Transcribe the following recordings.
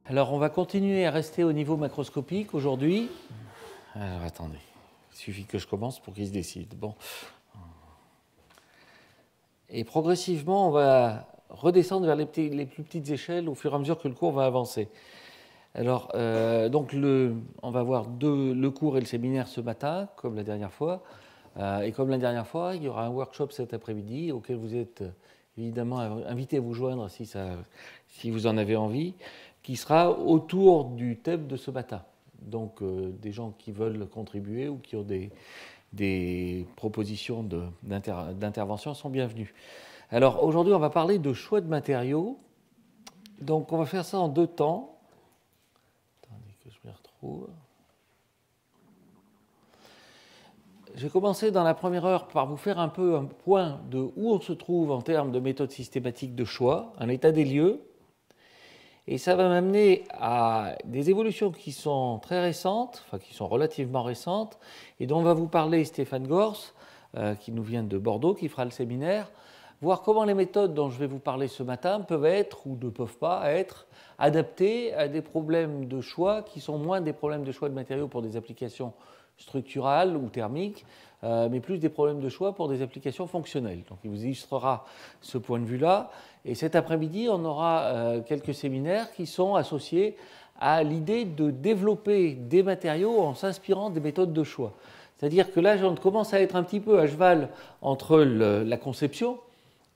Alors, on va continuer à rester au niveau macroscopique aujourd'hui. Alors, attendez, il suffit que je commence pour qu'il se décide. Bon. Et progressivement, on va redescendre vers les plus petites échelles au fur et à mesure que le cours va avancer. Alors, donc on va voir le cours et le séminaire ce matin, comme la dernière fois. Et comme la dernière fois, il y aura un workshop cet après-midi auquel vous êtes évidemment invités à vous joindre si vous en avez envie, qui sera autour du thème de ce matin. Donc, des gens qui veulent contribuer ou qui ont des propositions d'intervention sont bienvenus. Alors, aujourd'hui, on va parler de choix de matériaux. Donc, on va faire ça en deux temps. Attendez que je me retrouve. Je vais commencer dans la première heure par vous faire un peu un point de où on se trouve en termes de méthode systématique de choix, un état des lieux. Et ça va m'amener à des évolutions qui sont très récentes, enfin qui sont relativement récentes, et dont va vous parler Stéphane Gors, qui nous vient de Bordeaux, qui fera le séminaire, voir comment les méthodes dont je vais vous parler ce matin peuvent être ou ne peuvent pas être adaptées à des problèmes de choix qui sont moins des problèmes de choix de matériaux pour des applications structurales ou thermiques, mais plus des problèmes de choix pour des applications fonctionnelles. Donc il vous illustrera ce point de vue-là. Et cet après-midi, on aura quelques séminaires qui sont associés à l'idée de développer des matériaux en s'inspirant des méthodes de choix. C'est-à-dire que là, on commence à être un petit peu à cheval entre la conception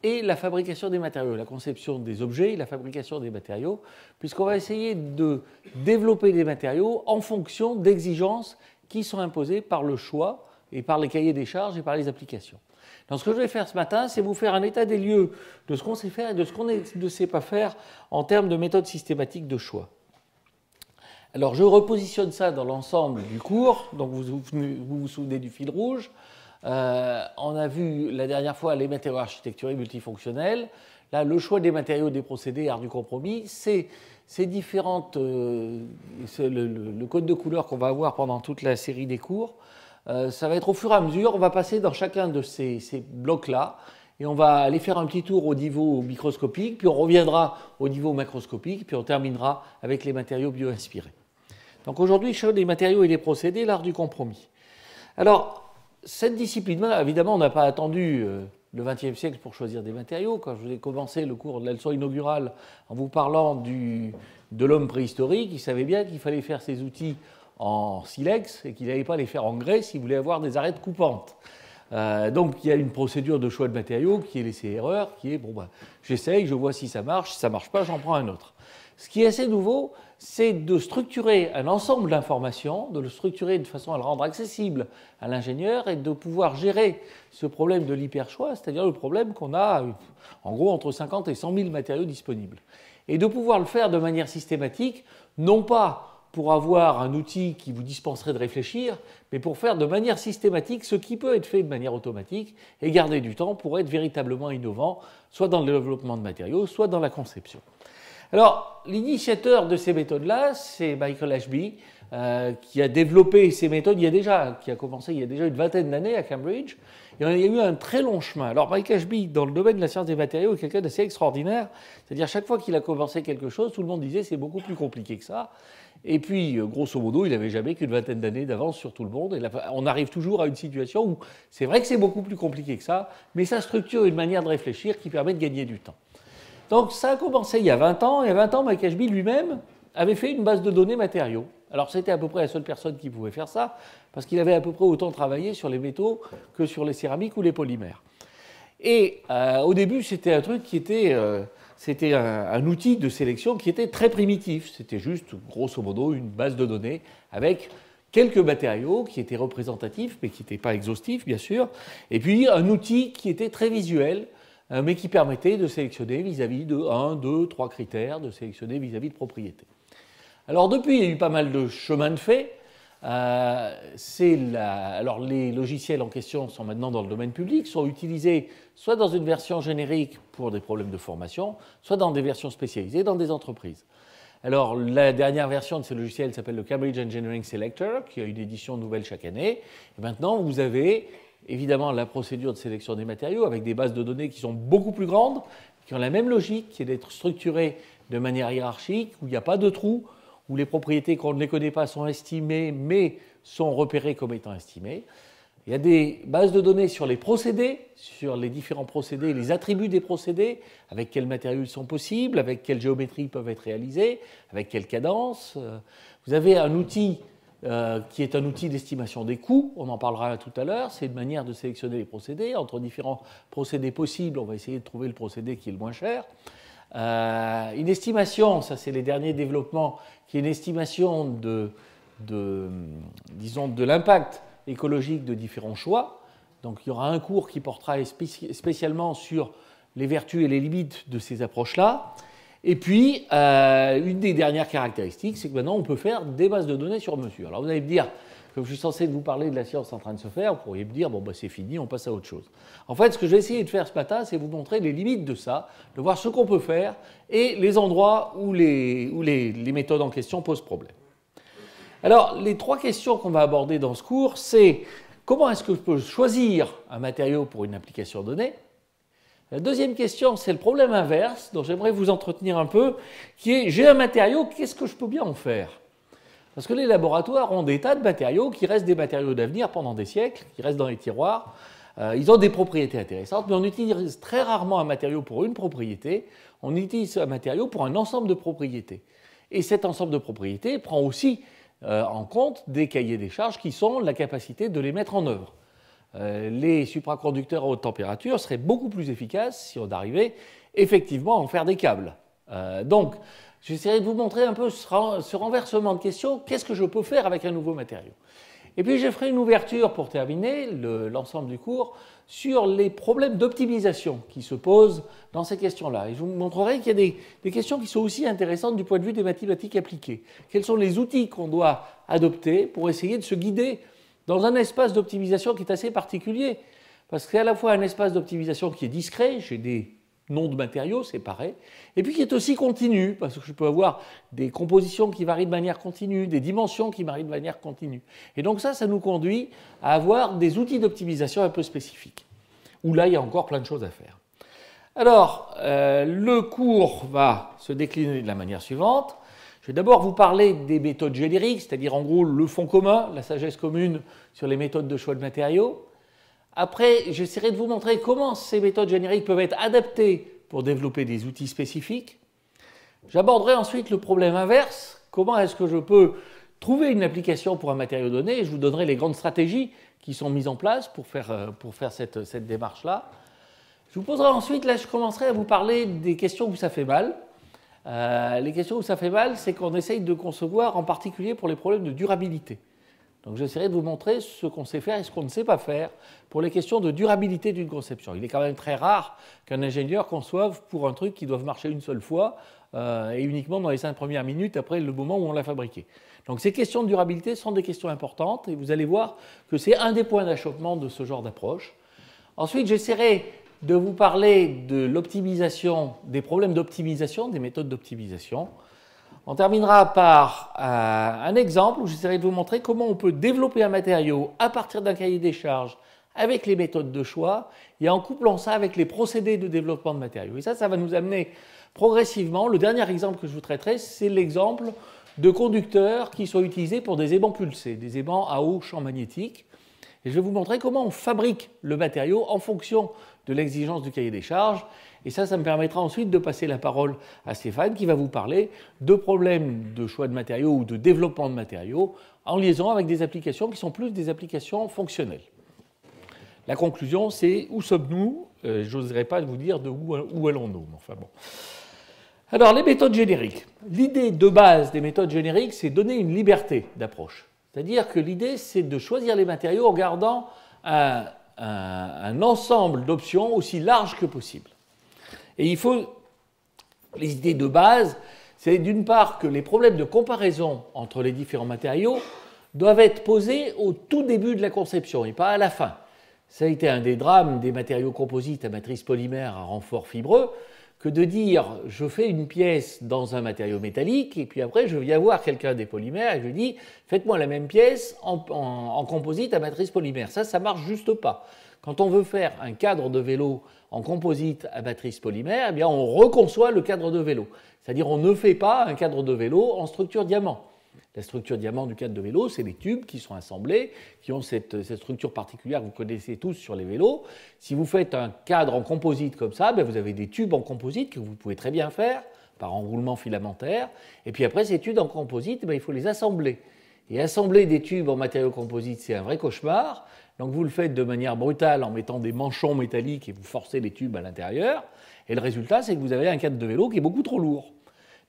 et la fabrication des matériaux, la conception des objets et la fabrication des matériaux, puisqu'on va essayer de développer des matériaux en fonction d'exigences qui sont imposées par le choix et par les cahiers des charges et par les applications. Donc ce que je vais faire ce matin, c'est vous faire un état des lieux de ce qu'on sait faire et de ce qu'on ne sait pas faire en termes de méthode systématique de choix. Alors je repositionne ça dans l'ensemble du cours, donc vous vous souvenez du fil rouge. On a vu la dernière fois les matériaux architecturés multifonctionnels. Là, le choix des matériaux, des procédés, art du compromis, c'est différentes, le code de couleurs qu'on va avoir pendant toute la série des cours. Ça va être au fur et à mesure, on va passer dans chacun de ces blocs-là et on va aller faire un petit tour au niveau microscopique, puis on reviendra au niveau macroscopique, puis on terminera avec les matériaux bio-inspirés. Donc aujourd'hui, je fais des matériaux et des procédés, l'art du compromis. Alors, cette discipline-là, évidemment, on n'a pas attendu le XXe siècle pour choisir des matériaux. Quand je vous ai commencé le cours de la leçon inaugurale en vous parlant de l'homme préhistorique, il savait bien qu'il fallait faire ses outils en silex et qu'il n'allait pas les faire en grès s'il voulait avoir des arêtes coupantes. Donc il y a une procédure de choix de matériaux qui est l'essai-erreur, qui est bon, j'essaye, je vois si ça marche pas, j'en prends un autre. Ce qui est assez nouveau, c'est de structurer un ensemble d'informations, de le structurer de façon à le rendre accessible à l'ingénieur et de pouvoir gérer ce problème de l'hyperchoix, c'est-à-dire le problème qu'on a en gros entre 50 et 100 000 matériaux disponibles. Et de pouvoir le faire de manière systématique, non pas pour avoir un outil qui vous dispenserait de réfléchir, mais pour faire de manière systématique ce qui peut être fait de manière automatique et garder du temps pour être véritablement innovant, soit dans le développement de matériaux, soit dans la conception. Alors, l'initiateur de ces méthodes-là, c'est Michael Ashby, qui a développé ces méthodes, qui a commencé il y a déjà une vingtaine d'années à Cambridge. Et il y a eu un très long chemin. Alors, Michael Ashby, dans le domaine de la science des matériaux, est quelqu'un d'assez extraordinaire. C'est-à-dire, chaque fois qu'il a commencé quelque chose, tout le monde disait c'est beaucoup plus compliqué que ça. Et puis, grosso modo, il n'avait jamais qu'une vingtaine d'années d'avance sur tout le monde. Et là, on arrive toujours à une situation où c'est vrai que c'est beaucoup plus compliqué que ça, mais ça structure une manière de réfléchir qui permet de gagner du temps. Donc, ça a commencé il y a 20 ans. Il y a 20 ans, Michael Ashby lui-même avait fait une base de données matériaux. Alors, c'était à peu près la seule personne qui pouvait faire ça, parce qu'il avait à peu près autant travaillé sur les métaux que sur les céramiques ou les polymères. Et au début, c'était un truc qui était... c'était un outil de sélection qui était très primitif. C'était juste, grosso modo, une base de données avec quelques matériaux qui étaient représentatifs, mais qui n'étaient pas exhaustifs, bien sûr. Et puis, un outil qui était très visuel, mais qui permettait de sélectionner vis-à-vis de 1, 2, 3 critères, de sélectionner vis-à-vis de propriétés. Alors, depuis, il y a eu pas mal de chemins de fait. Alors, les logiciels en question sont maintenant dans le domaine public, sont utilisés soit dans une version générique pour des problèmes de formation, soit dans des versions spécialisées dans des entreprises. Alors, la dernière version de ce logiciel s'appelle le Cambridge Engineering Selector, qui a une édition nouvelle chaque année. Et maintenant, vous avez évidemment la procédure de sélection des matériaux avec des bases de données qui sont beaucoup plus grandes, qui ont la même logique, qui est d'être structurées de manière hiérarchique, où il n'y a pas de trous, où les propriétés qu'on ne les connaît pas sont estimées, mais sont repérées comme étant estimées. Il y a des bases de données sur les procédés, sur les différents procédés, les attributs des procédés, avec quels matériaux ils sont possibles, avec quelle géométrie ils peuvent être réalisés, avec quelle cadence. Vous avez un outil qui est un outil d'estimation des coûts, on en parlera tout à l'heure, c'est une manière de sélectionner les procédés. Entre différents procédés possibles, on va essayer de trouver le procédé qui est le moins cher. Une estimation, ça c'est les derniers développements, qui est une estimation disons, de l'impact écologique de différents choix. Donc il y aura un cours qui portera spécialement sur les vertus et les limites de ces approches-là. Et puis, une des dernières caractéristiques, c'est que maintenant on peut faire des bases de données sur mesure. Alors vous allez me dire, comme je suis censé vous parler de la science en train de se faire, vous pourriez me dire, bon bah c'est fini, on passe à autre chose. En fait, ce que je vais essayer de faire ce matin, c'est vous montrer les limites de ça, de voir ce qu'on peut faire et les endroits où les méthodes en question posent problème. Alors, les trois questions qu'on va aborder dans ce cours, c'est comment est-ce que je peux choisir un matériau pour une application donnée? La deuxième question, c'est le problème inverse, dont j'aimerais vous entretenir un peu, qui est, j'ai un matériau, qu'est-ce que je peux bien en faire? Parce que les laboratoires ont des tas de matériaux qui restent des matériaux d'avenir pendant des siècles, qui restent dans les tiroirs. Ils ont des propriétés intéressantes, mais on utilise très rarement un matériau pour une propriété, on utilise un matériau pour un ensemble de propriétés. Et cet ensemble de propriétés prend aussi en compte des cahiers des charges qui sont la capacité de les mettre en œuvre. Les supraconducteurs à haute température seraient beaucoup plus efficaces si on arrivait effectivement à en faire des câbles. Donc, j'essaierai de vous montrer un peu ce renversement de questions. Qu'est-ce que je peux faire avec un nouveau matériau? Et puis, je ferai une ouverture pour terminer l'ensemble du cours sur les problèmes d'optimisation qui se posent dans ces questions-là. Et je vous montrerai qu'il y a des questions qui sont aussi intéressantes du point de vue des mathématiques appliquées. Quels sont les outils qu'on doit adopter pour essayer de se guider dans un espace d'optimisation qui est assez particulier, parce qu'il y a à la fois un espace d'optimisation qui est discret, j'ai des noms de matériaux séparés, et puis qui est aussi continu, parce que je peux avoir des compositions qui varient de manière continue, des dimensions qui varient de manière continue. Et donc ça nous conduit à avoir des outils d'optimisation un peu spécifiques, où là, il y a encore plein de choses à faire. Alors, le cours va se décliner de la manière suivante. Je vais d'abord vous parler des méthodes génériques, c'est-à-dire en gros le fond commun, la sagesse commune sur les méthodes de choix de matériaux. Après, j'essaierai de vous montrer comment ces méthodes génériques peuvent être adaptées pour développer des outils spécifiques. J'aborderai ensuite le problème inverse, comment est-ce que je peux trouver une application pour un matériau donné, et je vous donnerai les grandes stratégies qui sont mises en place pour faire cette démarche-là. Je vous poserai ensuite, là je commencerai à vous parler des questions où ça fait mal. Les questions où ça fait mal, c'est qu'on essaye de concevoir, en particulier pour les problèmes de durabilité. Donc j'essaierai de vous montrer ce qu'on sait faire et ce qu'on ne sait pas faire pour les questions de durabilité d'une conception. Il est quand même très rare qu'un ingénieur conçoive pour un truc qui doit marcher une seule fois et uniquement dans les 5 premières minutes après le moment où on l'a fabriqué. Donc ces questions de durabilité sont des questions importantes et vous allez voir que c'est un des points d'achoppement de ce genre d'approche. Ensuite, j'essaierai de vous parler de l'optimisation, des problèmes d'optimisation, des méthodes d'optimisation. On terminera par un exemple où j'essaierai de vous montrer comment on peut développer un matériau à partir d'un cahier des charges avec les méthodes de choix et en couplant ça avec les procédés de développement de matériaux. Et ça va nous amener progressivement. Le dernier exemple que je vous traiterai, c'est l'exemple de conducteurs qui sont utilisés pour des aimants pulsés, des aimants à haut champ magnétique. Et je vais vous montrer comment on fabrique le matériau en fonction de l'exigence du cahier des charges. Et ça me permettra ensuite de passer la parole à Stéphane qui va vous parler de problèmes de choix de matériaux ou de développement de matériaux en liaison avec des applications qui sont plus des applications fonctionnelles. La conclusion, c'est où sommes-nous? Je n'oserais pas vous dire de où allons-nous. Enfin bon. Alors, les méthodes génériques. L'idée de base des méthodes génériques, c'est donner une liberté d'approche. C'est-à-dire que l'idée, c'est de choisir les matériaux en gardant un ensemble d'options aussi large que possible. Et les idées de base, c'est d'une part que les problèmes de comparaison entre les différents matériaux doivent être posés au tout début de la conception et pas à la fin. Ça a été un des drames des matériaux composites à matrice polymère à renfort fibreux, que de dire je fais une pièce dans un matériau métallique et puis après je viens voir quelqu'un des polymères et je lui dis faites-moi la même pièce en composite à matrice polymère. Ça marche juste pas. Quand on veut faire un cadre de vélo en composite à matrice polymère, eh bien on reconçoit le cadre de vélo. C'est-à-dire on ne fait pas un cadre de vélo en structure diamant. La structure diamant du cadre de vélo, c'est les tubes qui sont assemblés, qui ont cette structure particulière que vous connaissez tous sur les vélos. Si vous faites un cadre en composite comme ça, vous avez des tubes en composite que vous pouvez très bien faire par enroulement filamentaire. Et puis après, ces tubes en composite, il faut les assembler. Et assembler des tubes en matériaux composites, c'est un vrai cauchemar. Donc vous le faites de manière brutale en mettant des manchons métalliques et vous forcez les tubes à l'intérieur. Et le résultat, c'est que vous avez un cadre de vélo qui est beaucoup trop lourd.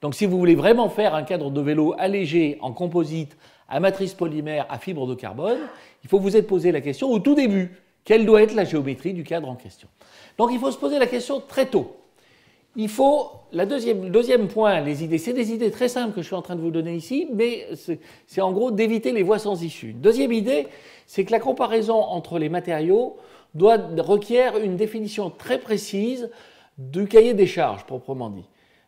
Donc si vous voulez vraiment faire un cadre de vélo allégé en composite à matrice polymère à fibre de carbone, il faut vous être posé la question au tout début, quelle doit être la géométrie du cadre en question. Donc il faut se poser la question très tôt. Il faut, le deuxième point, les idées, c'est des idées très simples que je suis en train de vous donner ici, mais c'est en gros d'éviter les voies sans issue. Deuxième idée, c'est que la comparaison entre les matériaux requiert une définition très précise du cahier des charges, proprement dit.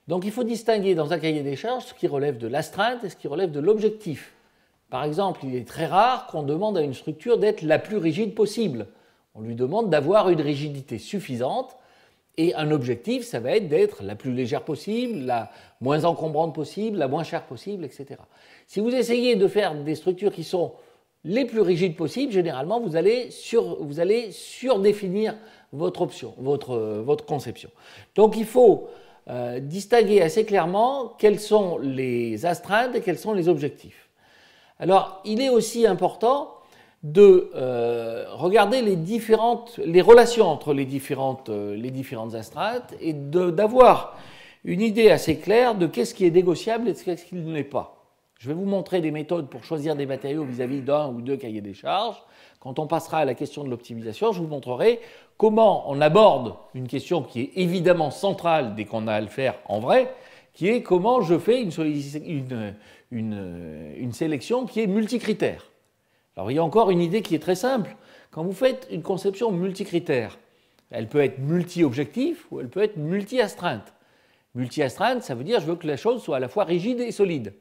Donc il faut distinguer dans un cahier des charges ce qui relève de l'astreinte et ce qui relève de l'objectif. Par exemple, il est très rare qu'on demande à une structure d'être la plus rigide possible. On lui demande d'avoir une rigidité suffisante et un objectif, ça va être d'être la plus légère possible, la moins encombrante possible, la moins chère possible, etc. Si vous essayez de faire des structures qui sont les plus rigides possibles, généralement vous allez surdéfinir votre option, votre conception. Donc il faut distinguer assez clairement quelles sont les astreintes et quels sont les objectifs. Alors, il est aussi important de regarder les relations entre les différentes astreintes et d'avoir une idée assez claire de qu'est-ce qui est négociable et de qu'est-ce qui ne l'est pas. Je vais vous montrer des méthodes pour choisir des matériaux vis-à-vis d'un ou deux cahiers des charges. Quand on passera à la question de l'optimisation, je vous montrerai comment on aborde une question qui est évidemment centrale dès qu'on a à le faire en vrai, qui est comment je fais une sélection qui est multicritère. Alors il y a encore une idée qui est très simple. Quand vous faites une conception multicritère, elle peut être multi-objectif ou elle peut être multi-astreinte. Multi-astreinte, ça veut dire je veux que la chose soit à la fois rigide et solide.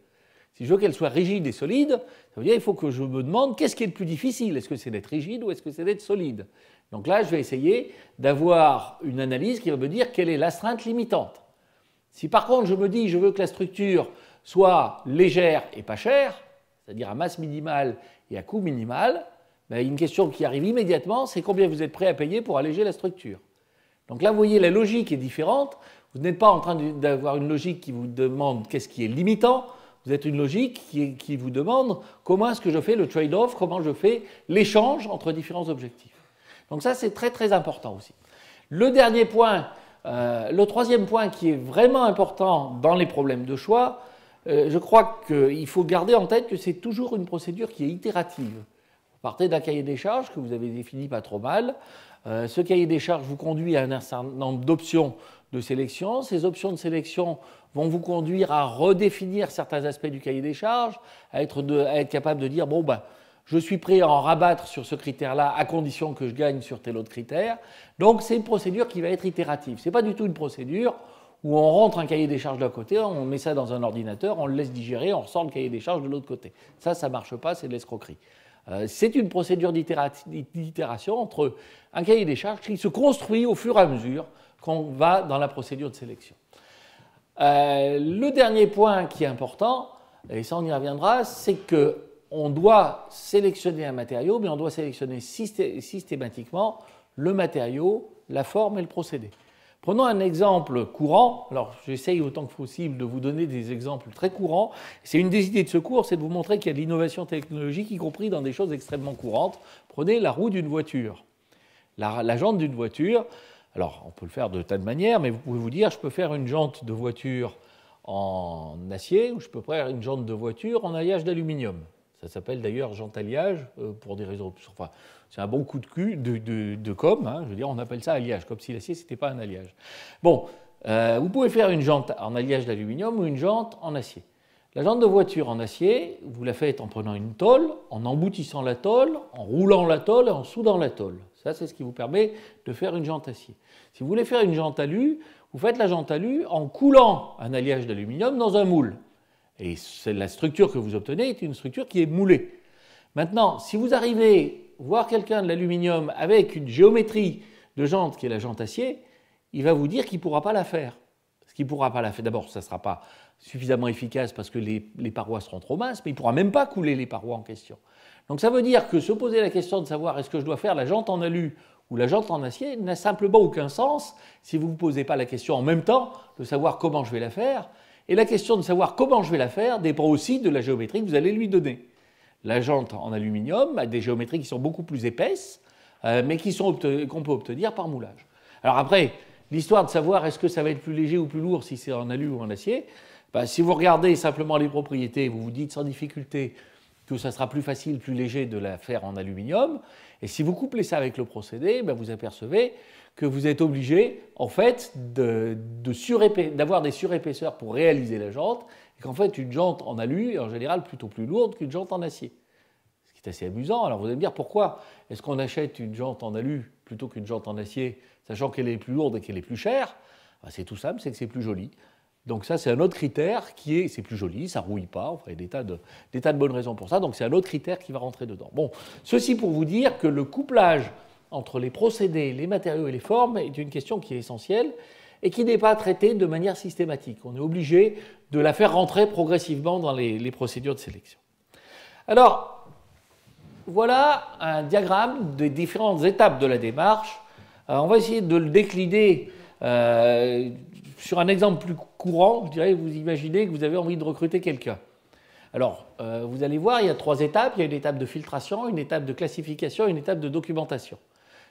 Si je veux qu'elle soit rigide et solide, ça veut dire qu'il faut que je me demande qu'est-ce qui est le plus difficile. Est-ce que c'est d'être rigide ou est-ce que c'est d'être solide? Donc là, je vais essayer d'avoir une analyse qui va me dire quelle est l'astreinte limitante. Si par contre je me dis je veux que la structure soit légère et pas chère, c'est-à-dire à masse minimale et à coût minimal, une question qui arrive immédiatement, c'est combien vous êtes prêt à payer pour alléger la structure. Donc là, vous voyez, la logique est différente. Vous n'êtes pas en train d'avoir une logique qui vous demande qu'est-ce qui est limitant. Vous êtes une logique qui vous demande comment est-ce que je fais le trade-off, comment je fais l'échange entre différents objectifs. Donc ça, c'est très très important aussi. Le dernier point, le troisième point qui est vraiment important dans les problèmes de choix, je crois qu'il faut garder en tête que c'est toujours une procédure qui est itérative. Vous partez d'un cahier des charges que vous avez défini pas trop mal. Ce cahier des charges vous conduit à un certain nombre d'options de sélection. Ces options de sélection vont vous conduire à redéfinir certains aspects du cahier des charges, à être capable de dire bon, je suis prêt à en rabattre sur ce critère-là à condition que je gagne sur tel autre critère. Donc c'est une procédure qui va être itérative. Ce n'est pas du tout une procédure où on rentre un cahier des charges d'un côté, on met ça dans un ordinateur, on le laisse digérer, on ressort le cahier des charges de l'autre côté. Ça ne marche pas, c'est de l'escroquerie. C'est une procédure d'itération entre un cahier des charges qui se construit au fur et à mesure qu'on va dans la procédure de sélection. Le dernier point qui est important, et ça on y reviendra, c'est qu'on doit sélectionner un matériau, mais on doit sélectionner systématiquement le matériau, la forme et le procédé. Prenons un exemple courant. Alors, j'essaye autant que possible de vous donner des exemples très courants. C'est une des idées de ce cours, c'est de vous montrer qu'il y a de l'innovation technologique, y compris dans des choses extrêmement courantes. Prenez la roue d'une voiture, la jante d'une voiture. Alors, on peut le faire de tas de manières, mais vous pouvez vous dire, je peux faire une jante de voiture en acier ou je peux faire une jante de voiture en alliage d'aluminium. Ça s'appelle d'ailleurs jante alliage pour des raisons... Enfin, c'est un bon coup de cul de com', hein, je veux dire, on appelle ça alliage, comme si l'acier, ce n'était pas un alliage. Bon, vous pouvez faire une jante en alliage d'aluminium ou une jante en acier. La jante de voiture en acier, vous la faites en prenant une tôle, en emboutissant la tôle, en roulant la tôle et en soudant la tôle. Ça, c'est ce qui vous permet de faire une jante acier. Si vous voulez faire une jante alu, vous faites la jante alu en coulant un alliage d'aluminium dans un moule. Et la structure que vous obtenez est une structure qui est moulée. Maintenant, si vous arrivez à voir quelqu'un de l'aluminium avec une géométrie de jante qui est la jante acier, il va vous dire qu'il ne pourra pas la faire. Parce qu'il ne pourra pas la faire. D'abord, ça ne sera pas suffisamment efficace parce que les parois seront trop minces, mais il ne pourra même pas couler les parois en question. Donc ça veut dire que se poser la question de savoir est-ce que je dois faire la jante en alu ou la jante en acier n'a simplement aucun sens si vous ne vous posez pas la question en même temps de savoir comment je vais la faire. Et la question de savoir comment je vais la faire dépend aussi de la géométrie que vous allez lui donner. La jante en aluminium a des géométries qui sont beaucoup plus épaisses, mais qu'on peut obtenir par moulage. Alors après, l'histoire de savoir est-ce que ça va être plus léger ou plus lourd si c'est en alu ou en acier, si vous regardez simplement les propriétés, vous vous dites sans difficulté que ça sera plus facile, plus léger de la faire en aluminium, et si vous couplez ça avec le procédé, vous apercevez que vous êtes obligé en fait d'avoir des surépaisseurs pour réaliser la jante, et qu'en fait une jante en alu est en général plutôt plus lourde qu'une jante en acier. Ce qui est assez amusant. Alors vous allez me dire pourquoi est-ce qu'on achète une jante en alu plutôt qu'une jante en acier, sachant qu'elle est plus lourde et qu'elle est plus chère? C'est tout simple, c'est que c'est plus joli. Donc ça, c'est un autre critère qui est, c'est plus joli, ça ne rouille pas, enfin, il y a des tas de bonnes raisons pour ça, donc c'est un autre critère qui va rentrer dedans. Bon, ceci pour vous dire que le couplage entre les procédés, les matériaux et les formes est une question qui est essentielle et qui n'est pas traitée de manière systématique. On est obligé de la faire rentrer progressivement dans les procédures de sélection. Alors, voilà un diagramme des différentes étapes de la démarche. On va essayer de le décliner sur un exemple plus courant. Je dirais, vous imaginez que vous avez envie de recruter quelqu'un. Alors, vous allez voir, il y a 3 étapes. Il y a une étape de filtration, une étape de classification et une étape de documentation.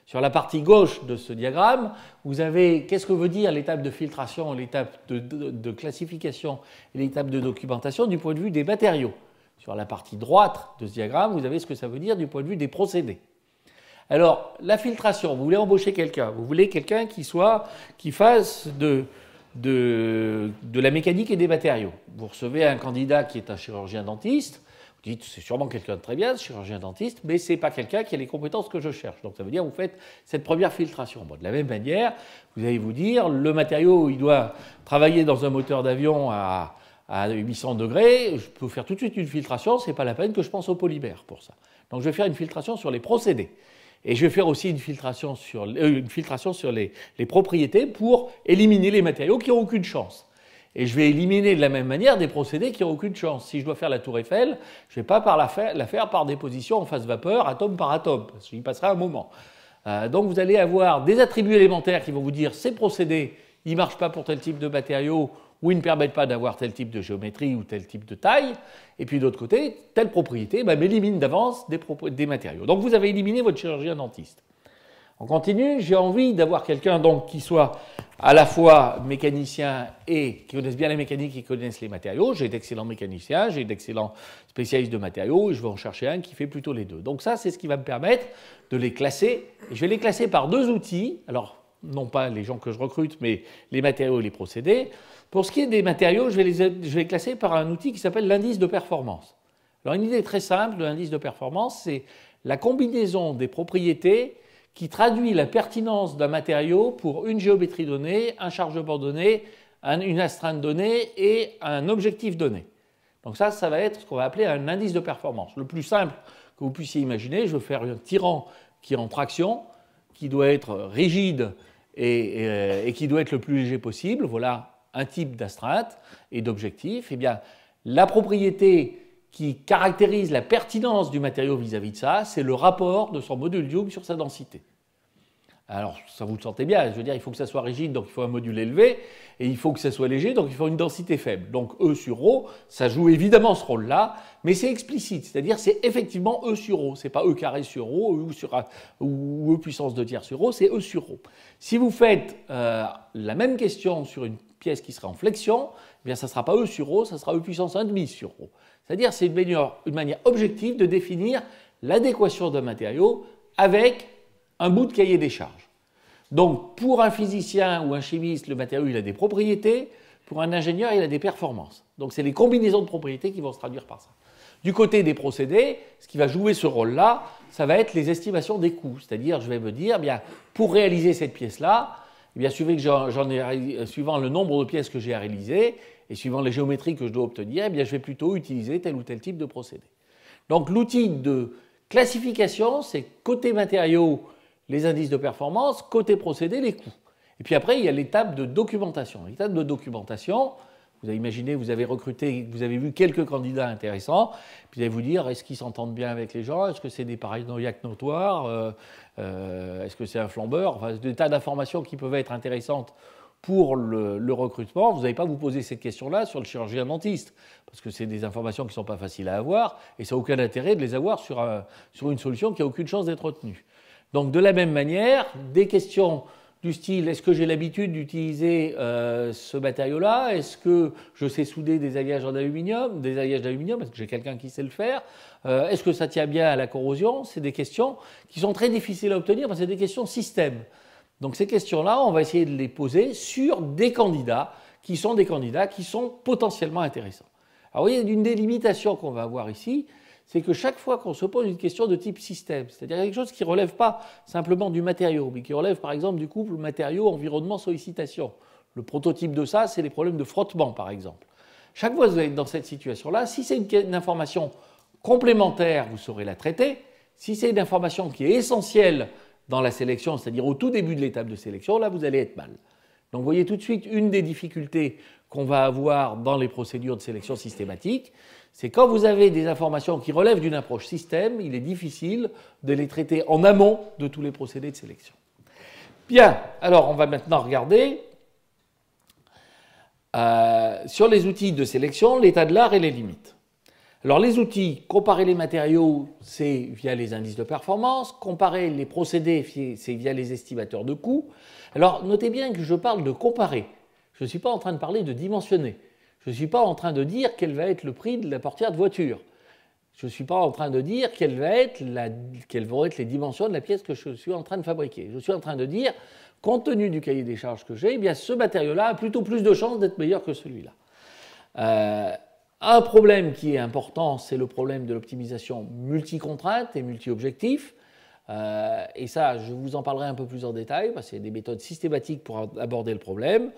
Sur la partie gauche de ce diagramme, vous avez qu'est-ce que veut dire l'étape de filtration, l'étape de classification et l'étape de documentation du point de vue des matériaux. Sur la partie droite de ce diagramme, vous avez ce que ça veut dire du point de vue des procédés. Alors, la filtration, vous voulez embaucher quelqu'un, vous voulez quelqu'un qui fasse de la mécanique et des matériaux. Vous recevez un candidat qui est un chirurgien-dentiste, vous dites c'est sûrement quelqu'un de très bien, ce chirurgien-dentiste, mais ce n'est pas quelqu'un qui a les compétences que je cherche. Donc ça veut dire que vous faites cette première filtration. Bon, de la même manière, vous allez vous dire le matériau, il doit travailler dans un moteur d'avion à 800 degrés, je peux faire tout de suite une filtration, ce n'est pas la peine que je pense au polymère pour ça. Donc je vais faire une filtration sur les procédés. Et je vais faire aussi une filtration sur les propriétés pour éliminer les matériaux qui n'ont aucune chance. Et je vais éliminer de la même manière des procédés qui n'ont aucune chance. Si je dois faire la tour Eiffel, je ne vais pas la faire par déposition en phase vapeur, atome par atome, parce que j'y passerai un moment. Donc vous allez avoir des attributs élémentaires qui vont vous dire ces procédés, ils ne marchent pas pour tel type de matériaux, ou ils ne permettent pas d'avoir tel type de géométrie ou tel type de taille, et puis d'autre côté, telle propriété m'élimine d'avance des matériaux. Donc vous avez éliminé votre chirurgien dentiste. On continue, j'ai envie d'avoir quelqu'un donc qui soit à la fois mécanicien et qui connaisse bien la mécanique et qui connaisse les matériaux. J'ai d'excellents mécaniciens, j'ai d'excellents spécialistes de matériaux et je vais en chercher un qui fait plutôt les deux. Donc ça, c'est ce qui va me permettre de les classer. Et je vais les classer par 2 outils, alors non pas les gens que je recrute, mais les matériaux et les procédés. Pour ce qui est des matériaux, je vais les classer par un outil qui s'appelle l'indice de performance. Alors une idée très simple de l'indice de performance, c'est la combinaison des propriétés qui traduit la pertinence d'un matériau pour une géométrie donnée, un chargement donné, une astreinte donnée et un objectif donné. Donc ça va être ce qu'on va appeler un indice de performance. Le plus simple que vous puissiez imaginer, je vais faire un tirant qui est en traction, qui doit être rigide et qui doit être le plus léger possible. Voilà un type d'astreinte et d'objectif. Eh bien, la propriété qui caractérise la pertinence du matériau vis-à-vis de ça, c'est le rapport de son module Young sur sa densité. Alors, ça vous le sentez bien, je veux dire, il faut que ça soit rigide, donc il faut un module élevé, et il faut que ça soit léger, donc il faut une densité faible. Donc E sur ρ, ça joue évidemment ce rôle-là, mais c'est explicite, c'est-à-dire c'est effectivement E sur ρ, c'est pas E carré sur ρ ou E puissance 2 tiers sur ρ, c'est E sur ρ. Si vous faites la même question sur une pièce qui serait en flexion, eh bien ça ne sera pas E sur ρ, ça sera E puissance 1,5 sur ρ. C'est-à-dire c'est une manière objective de définir l'adéquation d'un matériau avec un bout de cahier des charges. Donc pour un physicien ou un chimiste, le matériau il a des propriétés, pour un ingénieur il a des performances. Donc c'est les combinaisons de propriétés qui vont se traduire par ça. Du côté des procédés, ce qui va jouer ce rôle-là, ça va être les estimations des coûts. C'est-à-dire, je vais me dire, bien, pour réaliser cette pièce-là, eh bien, suivant le nombre de pièces que j'ai à réaliser et suivant les géométries que je dois obtenir, eh bien, je vais plutôt utiliser tel ou tel type de procédé. Donc l'outil de classification, c'est côté matériaux, les indices de performance, côté procédé, les coûts. Et puis après, il y a l'étape de documentation. L'étape de documentation, vous avez imaginé, vous avez recruté, vous avez vu quelques candidats intéressants, puis vous allez vous dire, est-ce qu'ils s'entendent bien avec les gens, est-ce que c'est des paranoïaques notoires, est-ce que c'est un flambeur, enfin, des tas d'informations qui peuvent être intéressantes pour le recrutement. Vous n'allez pas vous poser cette question-là sur le chirurgien dentiste, parce que c'est des informations qui ne sont pas faciles à avoir, et ça n'a aucun intérêt de les avoir sur une solution qui n'a aucune chance d'être retenue. Donc de la même manière, des questions du style, est-ce que j'ai l'habitude d'utiliser ce matériau-là? Est-ce que je sais souder des alliages d'aluminium, est-ce que j'ai quelqu'un qui sait le faire? Est-ce que ça tient bien à la corrosion? C'est des questions qui sont très difficiles à obtenir parce que c'est des questions système. Donc ces questions-là, on va essayer de les poser sur des candidats qui sont potentiellement intéressants. Alors vous voyez, une des limitations qu'on va avoir ici, c'est que chaque fois qu'on se pose une question de type système, c'est-à-dire quelque chose qui ne relève pas simplement du matériau, mais qui relève par exemple du couple matériau-environnement-sollicitation. Le prototype de ça, c'est les problèmes de frottement par exemple. Chaque fois que vous allez être dans cette situation-là, si c'est une information complémentaire, vous saurez la traiter. Si c'est une information qui est essentielle dans la sélection, c'est-à-dire au tout début de l'étape de sélection, là vous allez être mal. Donc vous voyez tout de suite une des difficultés qu'on va avoir dans les procédures de sélection systématique, c'est quand vous avez des informations qui relèvent d'une approche système, il est difficile de les traiter en amont de tous les procédés de sélection. Bien, alors on va maintenant regarder sur les outils de sélection, l'état de l'art et les limites. Alors les outils, comparer les matériaux, c'est via les indices de performance, comparer les procédés, c'est via les estimateurs de coûts. Alors notez bien que je parle de comparer, je ne suis pas en train de parler de dimensionner. Je ne suis pas en train de dire quel va être le prix de la portière de voiture. Je ne suis pas en train de dire quelles vont être les dimensions de la pièce que je suis en train de fabriquer. Je suis en train de dire, compte tenu du cahier des charges que j'ai, eh bien ce matériau-là a plutôt plus de chances d'être meilleur que celui-là. Un problème qui est important, c'est le problème de l'optimisation multi-contrainte et multi-objectif. Et ça, je vous en parlerai un peu plus en détail, parce qu'il y a des méthodes systématiques pour aborder le problème.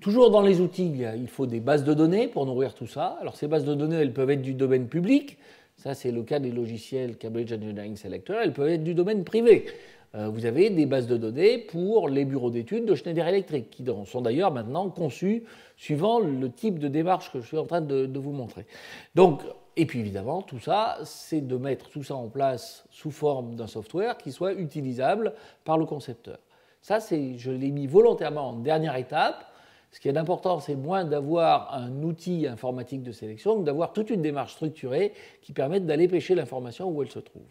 Toujours dans les outils, il faut des bases de données pour nourrir tout ça. Alors ces bases de données, elles peuvent être du domaine public. Ça, c'est le cas des logiciels Cambridge Engineering Selector. Elles peuvent être du domaine privé. Vous avez des bases de données pour les bureaux d'études de Schneider Electric, qui sont d'ailleurs maintenant conçues suivant le type de démarche que je suis en train de vous montrer. Donc, et puis évidemment, tout ça, c'est de mettre tout ça en place sous forme d'un software qui soit utilisable par le concepteur. Ça, je l'ai mis volontairement en dernière étape. Ce qui est important, c'est moins d'avoir un outil informatique de sélection que d'avoir toute une démarche structurée qui permette d'aller pêcher l'information où elle se trouve.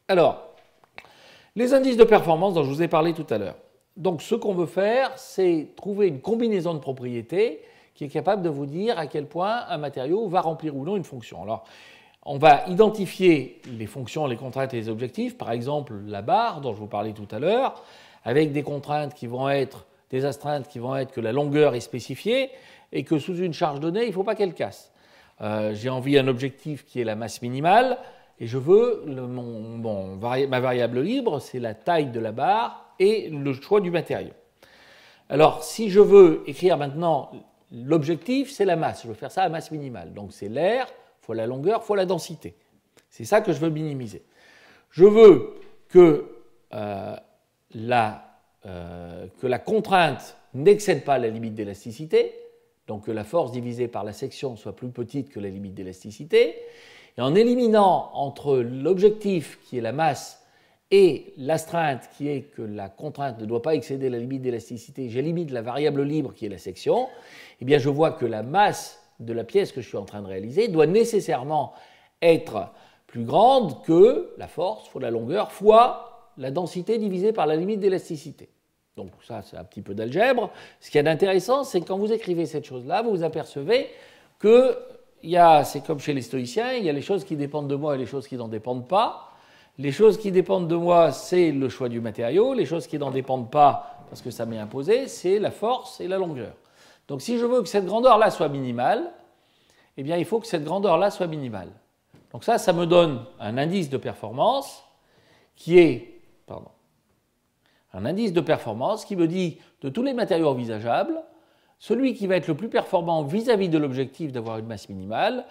Alors, les indices de performance dont je vous ai parlé tout à l'heure. Donc, ce qu'on veut faire, c'est trouver une combinaison de propriétés qui est capable de vous dire à quel point un matériau va remplir ou non une fonction. Alors, on va identifier les fonctions, les contraintes et les objectifs. Par exemple, la barre dont je vous parlais tout à l'heure, avec des contraintes qui vont être des astreintes qui vont être que la longueur est spécifiée et que sous une charge donnée, il ne faut pas qu'elle casse. J'ai envie d'un objectif qui est la masse minimale et je veux, ma variable libre, c'est la taille de la barre et le choix du matériau. Alors, si je veux écrire maintenant l'objectif, c'est la masse. Je veux faire ça à masse minimale. Donc, c'est l'air fois la longueur fois la densité. C'est ça que je veux minimiser. Je veux que la contrainte n'excède pas la limite d'élasticité, donc que la force divisée par la section soit plus petite que la limite d'élasticité, et en éliminant entre l'objectif qui est la masse et l'astreinte qui est que la contrainte ne doit pas excéder la limite d'élasticité, j'élimine la variable libre qui est la section, eh bien je vois que la masse de la pièce que je suis en train de réaliser doit nécessairement être plus grande que la force fois la longueur fois la densité divisée par la limite d'élasticité. Donc ça, c'est un petit peu d'algèbre. Ce qui est intéressant, c'est que quand vous écrivez cette chose-là, vous vous apercevez que c'est comme chez les stoïciens, il y a les choses qui dépendent de moi et les choses qui n'en dépendent pas. Les choses qui dépendent de moi, c'est le choix du matériau. Les choses qui n'en dépendent pas, parce que ça m'est imposé, c'est la force et la longueur. Donc si je veux que cette grandeur-là soit minimale, eh bien il faut que cette grandeur-là soit minimale. Donc ça me donne un indice de performance qui est, un indice de performance qui me dit de tous les matériaux envisageables, celui qui va être le plus performant vis-à-vis de l'objectif d'avoir une masse minimale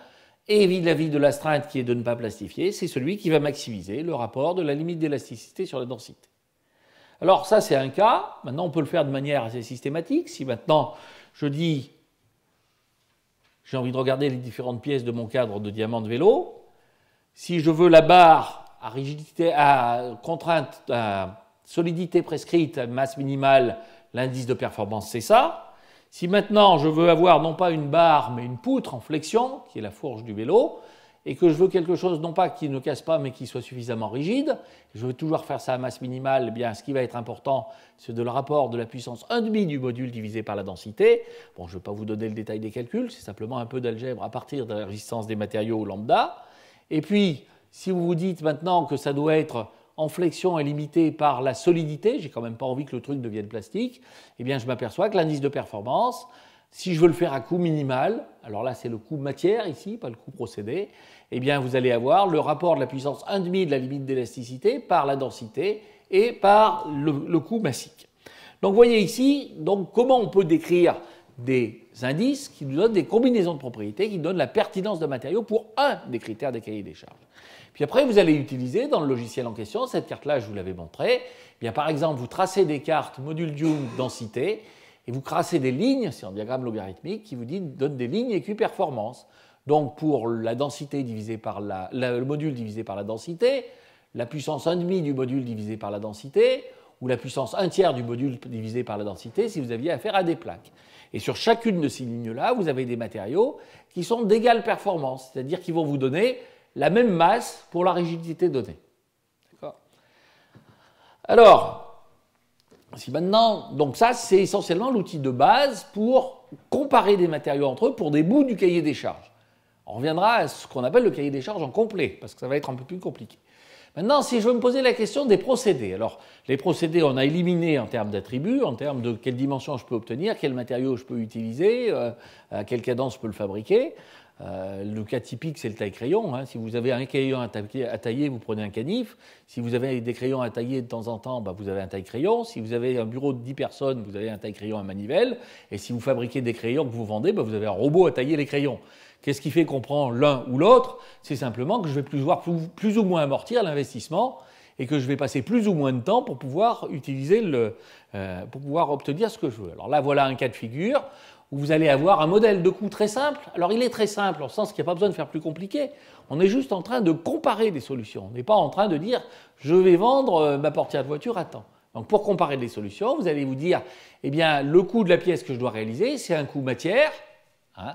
et vis-à-vis de l'astreinte qui est de ne pas plastifier, c'est celui qui va maximiser le rapport de la limite d'élasticité sur la densité. Alors ça c'est un cas, maintenant on peut le faire de manière assez systématique. Si maintenant je dis, j'ai envie de regarder les différentes pièces de mon cadre de diamant de vélo, si je veux la barre à rigidité, à contrainte, à solidité prescrite, à masse minimale, l'indice de performance c'est ça. Si maintenant je veux avoir non pas une barre mais une poutre en flexion, qui est la fourche du vélo, et que je veux quelque chose non pas qui ne casse pas mais qui soit suffisamment rigide, je veux toujours faire ça à masse minimale, eh bien ce qui va être important c'est de le rapport de la puissance 1,5 du module divisé par la densité. Bon, je ne vais pas vous donner le détail des calculs, c'est simplement un peu d'algèbre à partir de la résistance des matériaux lambda. Et puis, si vous vous dites maintenant que ça doit être en flexion et limité par la solidité, j'ai quand même pas envie que le truc devienne plastique, eh bien je m'aperçois que l'indice de performance, si je veux le faire à coût minimal, alors là c'est le coût matière ici, pas le coût procédé, eh bien vous allez avoir le rapport de la puissance 1,5 de la limite d'élasticité par la densité et par le coût massique. Donc vous voyez ici, donc, comment on peut décrire des indices qui nous donnent des combinaisons de propriétés qui donnent la pertinence de matériaux pour un des critères des cahiers des charges. Puis après, vous allez utiliser dans le logiciel en question, cette carte-là, je vous l'avais montré, eh bien, par exemple, vous tracez des cartes module Young densité et vous tracez des lignes, c'est un diagramme logarithmique qui vous donne des lignes équiperformance. Donc pour la densité divisée par le module divisé par la densité, la puissance 1,5 du module divisé par la densité, ou la puissance 1/3 du module divisé par la densité si vous aviez affaire à des plaques. Et sur chacune de ces lignes-là, vous avez des matériaux qui sont d'égale performance, c'est-à-dire qui vont vous donner la même masse pour la rigidité donnée. D'accord ? Alors, si maintenant, donc ça c'est essentiellement l'outil de base pour comparer des matériaux entre eux pour des bouts du cahier des charges. On reviendra à ce qu'on appelle le cahier des charges en complet, parce que ça va être un peu plus compliqué. Maintenant, si je veux me poser la question des procédés, alors les procédés, on a éliminé en termes d'attributs, en termes de quelle dimension je peux obtenir, quel matériau je peux utiliser, à quelle cadence je peux le fabriquer. Le cas typique, c'est le taille-crayon. Hein. Si vous avez un crayon à tailler, vous prenez un canif. Si vous avez des crayons à tailler de temps en temps, vous avez un taille-crayon. Si vous avez un bureau de 10 personnes, vous avez un taille-crayon à manivelle. Et si vous fabriquez des crayons que vous vendez, vous avez un robot à tailler les crayons. Qu'est-ce qui fait qu'on prend l'un ou l'autre? C'est simplement que je vais plus ou moins amortir l'investissement et que je vais passer plus ou moins de temps pour pouvoir pour pouvoir obtenir ce que je veux. Alors là, voilà un cas de figure où vous allez avoir un modèle de coût très simple. Alors il est très simple, en ce sens qu'il n'y a pas besoin de faire plus compliqué. On est juste en train de comparer des solutions. On n'est pas en train de dire je vais vendre ma portière de voiture à temps. Donc pour comparer des solutions, vous allez vous dire eh bien le coût de la pièce que je dois réaliser, c'est un coût matière. Hein,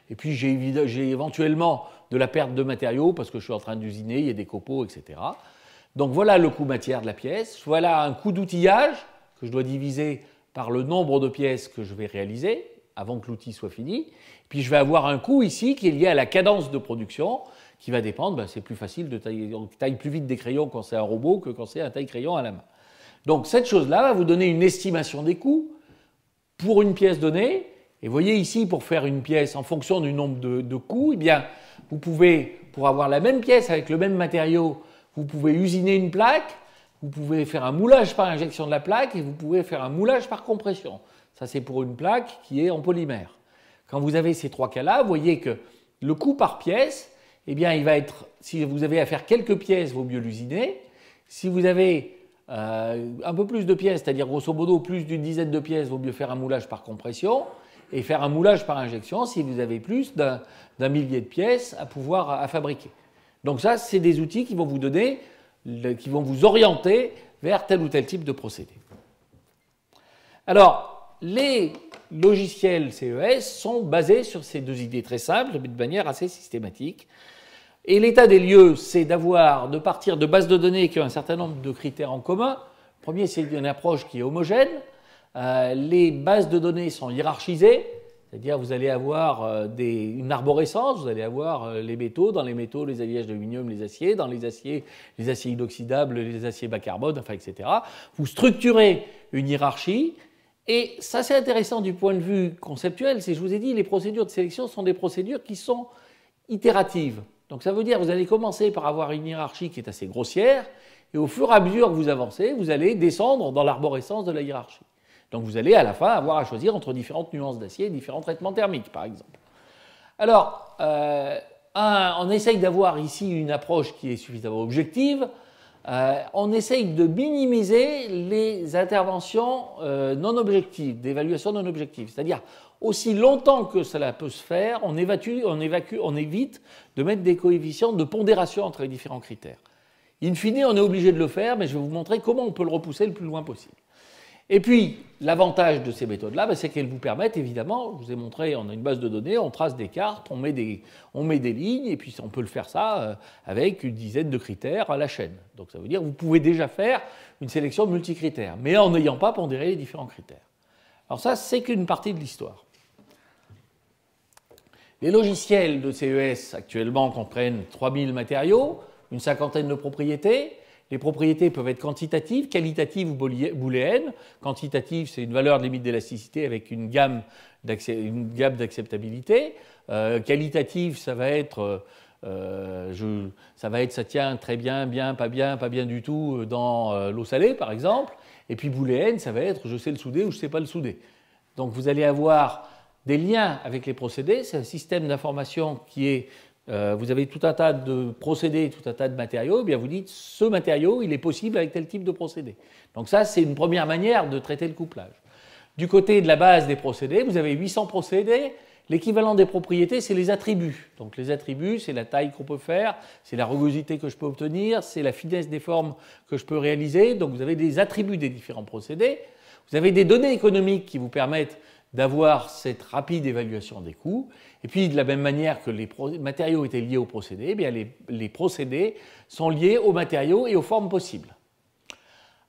et puis j'ai éventuellement de la perte de matériaux parce que je suis en train d'usiner, il y a des copeaux, etc. Donc voilà le coût matière de la pièce. Voilà un coût d'outillage que je dois diviser par le nombre de pièces que je vais réaliser avant que l'outil soit fini. Puis je vais avoir un coût ici qui est lié à la cadence de production qui va dépendre, c'est plus facile de tailler, on taille plus vite des crayons quand c'est un robot que quand c'est un taille-crayon à la main. Donc cette chose-là va vous donner une estimation des coûts pour une pièce donnée. Et vous voyez ici, pour faire une pièce en fonction du nombre de coûts, eh bien, vous pouvez, pour avoir la même pièce avec le même matériau, vous pouvez usiner une plaque, vous pouvez faire un moulage par injection de la plaque et vous pouvez faire un moulage par compression. Ça, c'est pour une plaque qui est en polymère. Quand vous avez ces trois cas-là, vous voyez que le coût par pièce, eh bien, il va être, si vous avez à faire quelques pièces, il vaut mieux l'usiner. Si vous avez un peu plus de pièces, c'est-à-dire grosso modo plus d'une dizaine de pièces, il vaut mieux faire un moulage par compression et faire un moulage par injection si vous avez plus d'un millier de pièces à fabriquer. Donc ça, c'est des outils qui vont vous donner, qui vont vous orienter vers tel ou tel type de procédé. Alors, les logiciels CES sont basés sur ces deux idées très simples, mais de manière assez systématique. Et l'état des lieux, c'est de partir de bases de données qui ont un certain nombre de critères en commun. Le premier, c'est une approche qui est homogène. Les bases de données sont hiérarchisées, c'est-à-dire vous allez avoir une arborescence, vous allez avoir les métaux, dans les métaux, les alliages d'aluminium, les aciers, dans les aciers inoxydables, les aciers bas carbone, enfin, etc. Vous structurez une hiérarchie, et ça c'est intéressant du point de vue conceptuel, je vous ai dit, les procédures de sélection sont des procédures qui sont itératives. Donc ça veut dire que vous allez commencer par avoir une hiérarchie qui est assez grossière, et au fur et à mesure que vous avancez, vous allez descendre dans l'arborescence de la hiérarchie. Donc vous allez à la fin avoir à choisir entre différentes nuances d'acier et différents traitements thermiques, par exemple. Alors, on essaye d'avoir ici une approche qui est suffisamment objective. On essaye de minimiser les interventions non objectives, d'évaluation non objective. C'est-à-dire, aussi longtemps que cela peut se faire, on évite de mettre des coefficients de pondération entre les différents critères. In fine, on est obligé de le faire, mais je vais vous montrer comment on peut le repousser le plus loin possible. Et puis, l'avantage de ces méthodes-là, c'est qu'elles vous permettent, évidemment, je vous ai montré, on a une base de données, on trace des cartes, on met des lignes, et puis on peut le faire ça avec une dizaine de critères à la chaîne. Donc ça veut dire que vous pouvez déjà faire une sélection multicritères, mais en n'ayant pas pondéré les différents critères. Alors ça, c'est qu'une partie de l'histoire. Les logiciels de CES actuellement comprennent 3000 matériaux, une cinquantaine de propriétés. Les propriétés peuvent être quantitatives, qualitatives ou booléennes. Quantitative, c'est une valeur de limite d'élasticité avec une gamme d'acceptabilité. Qualitative, ça va être ça tient très bien, bien, pas bien du tout dans l'eau salée, par exemple. Et puis booléenne, ça va être je sais le souder ou je ne sais pas le souder. Donc vous allez avoir des liens avec les procédés. C'est un système d'information qui est vous avez tout un tas de procédés, tout un tas de matériaux, et bien vous dites ce matériau, il est possible avec tel type de procédé. Donc ça, c'est une première manière de traiter le couplage. Du côté de la base des procédés, vous avez 800 procédés. L'équivalent des propriétés, c'est les attributs. Donc les attributs, c'est la taille qu'on peut faire, c'est la rugosité que je peux obtenir, c'est la finesse des formes que je peux réaliser. Donc vous avez des attributs des différents procédés. Vous avez des données économiques qui vous permettent d'avoir cette rapide évaluation des coûts. Et puis, de la même manière que les matériaux étaient liés aux procédés, eh bien les procédés sont liés aux matériaux et aux formes possibles.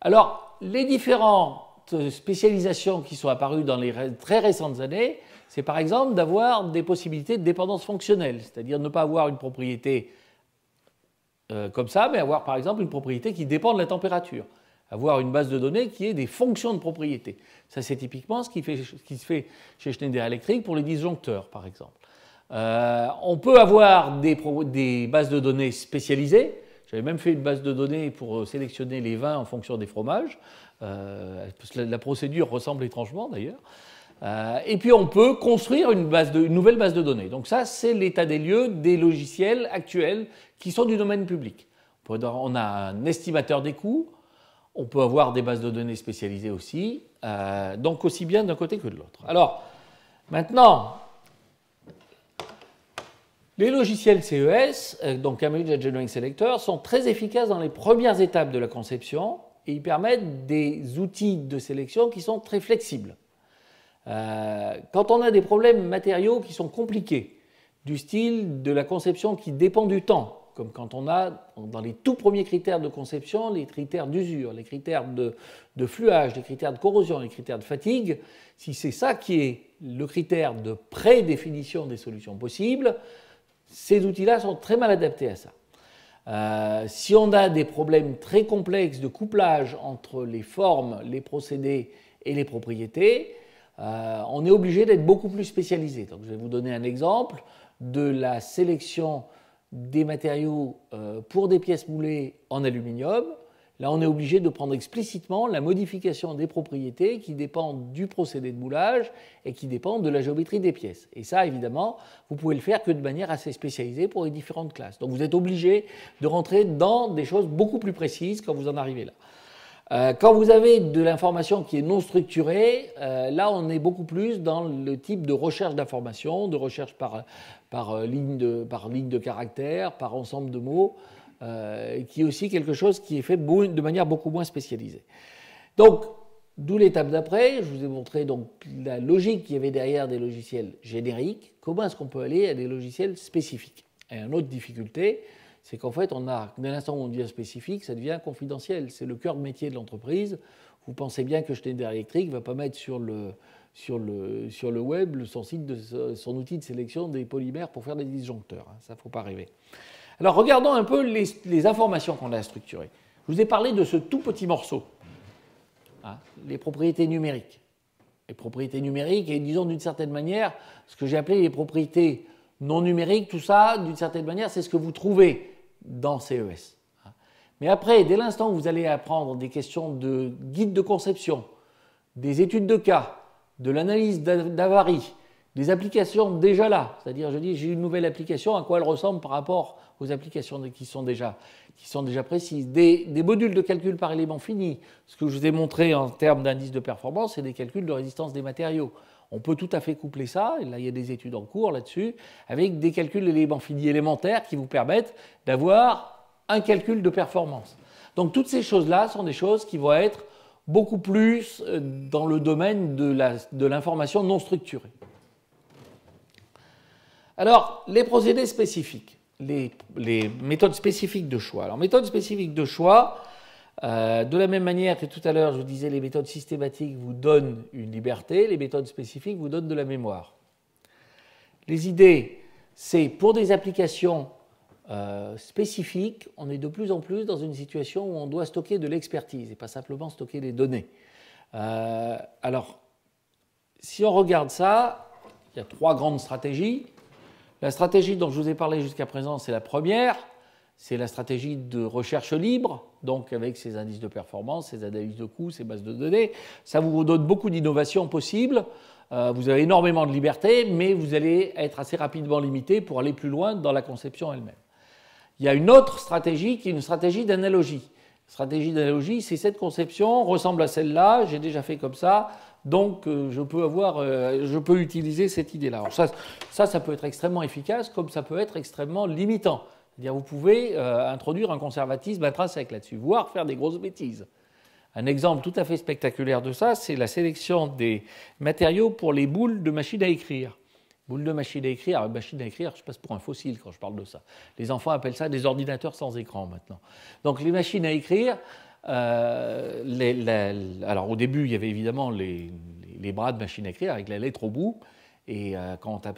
Alors, les différentes spécialisations qui sont apparues dans les très récentes années, c'est par exemple d'avoir des possibilités de dépendance fonctionnelle, c'est-à-dire ne pas avoir une propriété comme ça, mais avoir par exemple une propriété qui dépend de la température. Avoir une base de données qui ait des fonctions de propriété. Ça, c'est typiquement ce qui se fait chez Schneider Electric pour les disjoncteurs, par exemple. On peut avoir des bases de données spécialisées. J'avais même fait une base de données pour sélectionner les vins en fonction des fromages, parce que la procédure ressemble étrangement d'ailleurs. Et puis on peut construire une nouvelle base de données. Donc ça, c'est l'état des lieux des logiciels actuels qui sont du domaine public. On a un estimateur des coûts. On peut avoir des bases de données spécialisées aussi, donc aussi bien d'un côté que de l'autre. Alors, maintenant, les logiciels CES, donc Cambridge Engineering Selector, sont très efficaces dans les premières étapes de la conception et ils permettent des outils de sélection qui sont très flexibles. Quand on a des problèmes matériaux qui sont compliqués, du style de la conception qui dépend du temps, comme quand on a, dans les tout premiers critères de conception, les critères d'usure, les critères de fluage, les critères de corrosion, les critères de fatigue, si c'est ça qui est le critère de prédéfinition des solutions possibles, ces outils-là sont très mal adaptés à ça. Si on a des problèmes très complexes de couplage entre les formes, les procédés et les propriétés, on est obligé d'être beaucoup plus spécialisé. Donc, je vais vous donner un exemple de la sélection des matériaux pour des pièces moulées en aluminium. Là, on est obligé de prendre explicitement la modification des propriétés qui dépendent du procédé de moulage et qui dépendent de la géométrie des pièces. Et ça, évidemment, vous pouvez le faire que de manière assez spécialisée pour les différentes classes. Donc, vous êtes obligé de rentrer dans des choses beaucoup plus précises quand vous en arrivez là. Quand vous avez de l'information qui est non structurée, là on est beaucoup plus dans le type de recherche d'information, de recherche par ligne de caractère, par ensemble de mots, qui est aussi quelque chose qui est fait de manière beaucoup moins spécialisée. Donc, d'où l'étape d'après, je vous ai montré donc la logique qu'il y avait derrière des logiciels génériques, comment est-ce qu'on peut aller à des logiciels spécifiques. Et une autre difficulté, c'est qu'en fait, dès l'instant où on devient spécifique, ça devient confidentiel. C'est le cœur de métier de l'entreprise. Vous pensez bien que Schneider Electric ne va pas mettre sur le web son outil de sélection des polymères pour faire des disjoncteurs. Ça, il ne faut pas rêver. Alors, regardons un peu les informations qu'on a structurées. Je vous ai parlé de ce tout petit morceau, les propriétés numériques. Les propriétés numériques et, disons d'une certaine manière, ce que j'ai appelé les propriétés non numérique, tout ça, d'une certaine manière, c'est ce que vous trouvez dans CES. Mais après, dès l'instant où vous allez apprendre des questions de guide de conception, des études de cas, de l'analyse d'avarie, des applications déjà là, c'est-à-dire je dis j'ai une nouvelle application, à quoi elle ressemble par rapport aux applications qui sont déjà précises, des modules de calcul par élément fini, ce que je vous ai montré en termes d'indice de performance, c'est des calculs de résistance des matériaux. On peut tout à fait coupler ça, et là il y a des études en cours là-dessus, avec des calculs d'éléments finis élémentaires qui vous permettent d'avoir un calcul de performance. Donc toutes ces choses-là sont des choses qui vont être beaucoup plus dans le domaine de l'information non structurée. Alors, les procédés spécifiques, les méthodes spécifiques de choix. Alors, méthodes spécifiques de choix, de la même manière que tout à l'heure, je vous disais, les méthodes systématiques vous donnent une liberté, les méthodes spécifiques vous donnent de la mémoire. Les idées, c'est pour des applications spécifiques, on est de plus en plus dans une situation où on doit stocker de l'expertise et pas simplement stocker des données. Alors, si on regarde ça, il y a 3 grandes stratégies. La stratégie dont je vous ai parlé jusqu'à présent, c'est la première, c'est la stratégie de recherche libre, donc avec ses indices de performance, ses analyses de coûts, ses bases de données. Ça vous donne beaucoup d'innovations possibles. Vous avez énormément de liberté, mais vous allez être assez rapidement limité pour aller plus loin dans la conception elle-même. Il y a une autre stratégie qui est une stratégie d'analogie. La stratégie d'analogie, c'est cette conception, ressemble à celle-là, j'ai déjà fait comme ça, donc je peux utiliser cette idée-là. Alors ça peut être extrêmement efficace, comme ça peut être extrêmement limitant. C'est-à-dire vous pouvez introduire un conservatisme intrinsèque là-dessus, voire faire des grosses bêtises. Un exemple tout à fait spectaculaire de ça, c'est la sélection des matériaux pour les boules de machine à écrire. Boules de machine à écrire, je passe pour un fossile quand je parle de ça. Les enfants appellent ça des ordinateurs sans écran maintenant. Donc les machines à écrire, alors au début il y avait évidemment les bras de machine à écrire avec la lettre au bout, et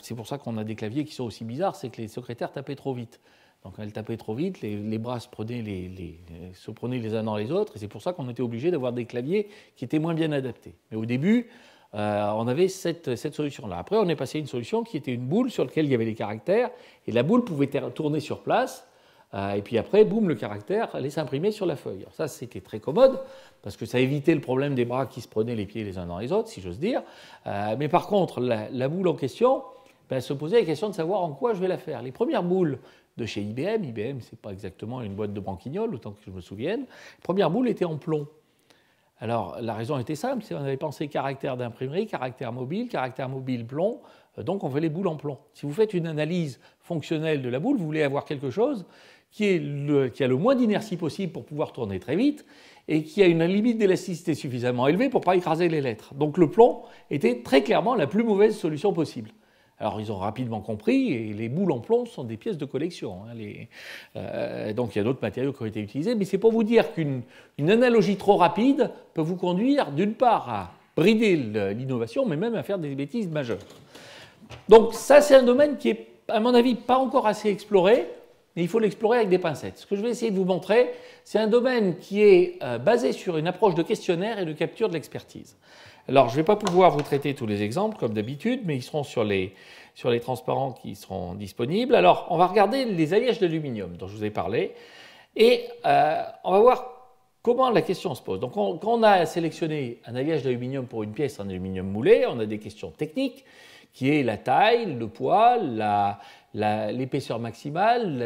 c'est pour ça qu'on a des claviers qui sont aussi bizarres, c'est que les secrétaires tapaient trop vite. Donc quand elles tapaient trop vite, les bras se prenaient les uns dans les autres, et c'est pour ça qu'on était obligé d'avoir des claviers qui étaient moins bien adaptés. Mais au début, on avait cette solution-là. Après, on est passé à une solution qui était une boule sur laquelle il y avait les caractères, et la boule pouvait tourner sur place, et puis après, boum, le caractère allait s'imprimer sur la feuille. Alors ça, c'était très commode, parce que ça évitait le problème des bras qui se prenaient les pieds les uns dans les autres, si j'ose dire. Mais par contre, la boule en question, se posait la question de savoir en quoi je vais la faire. Les premières boules de chez IBM, c'est pas exactement une boîte de branquignoles, autant que je me souvienne, les premières boules étaient en plomb. Alors, la raison était simple, c'est qu'on avait pensé caractère d'imprimerie, caractère mobile, plomb, donc on fait les boules en plomb. Si vous faites une analyse fonctionnelle de la boule, vous voulez avoir quelque chose qui a le moins d'inertie possible pour pouvoir tourner très vite et qui a une limite d'élasticité suffisamment élevée pour ne pas écraser les lettres. Donc le plomb était très clairement la plus mauvaise solution possible. Alors ils ont rapidement compris, et les boules en plomb sont des pièces de collection. Donc il y a d'autres matériaux qui ont été utilisés, mais c'est pour vous dire qu'une analogie trop rapide peut vous conduire d'une part à brider l'innovation, mais même à faire des bêtises majeures. Donc ça, c'est un domaine qui est, à mon avis, pas encore assez exploré, mais il faut l'explorer avec des pincettes. Ce que je vais essayer de vous montrer, c'est un domaine qui est basé sur une approche de questionnaire et de capture de l'expertise. Alors, je ne vais pas pouvoir vous traiter tous les exemples, comme d'habitude, mais ils seront sur les transparents qui seront disponibles. Alors, on va regarder les alliages d'aluminium dont je vous ai parlé, et on va voir comment la question se pose. Donc, quand on a sélectionné un alliage d'aluminium pour une pièce en aluminium moulé, on a des questions techniques, qui est la taille, le poids, l'épaisseur maximale,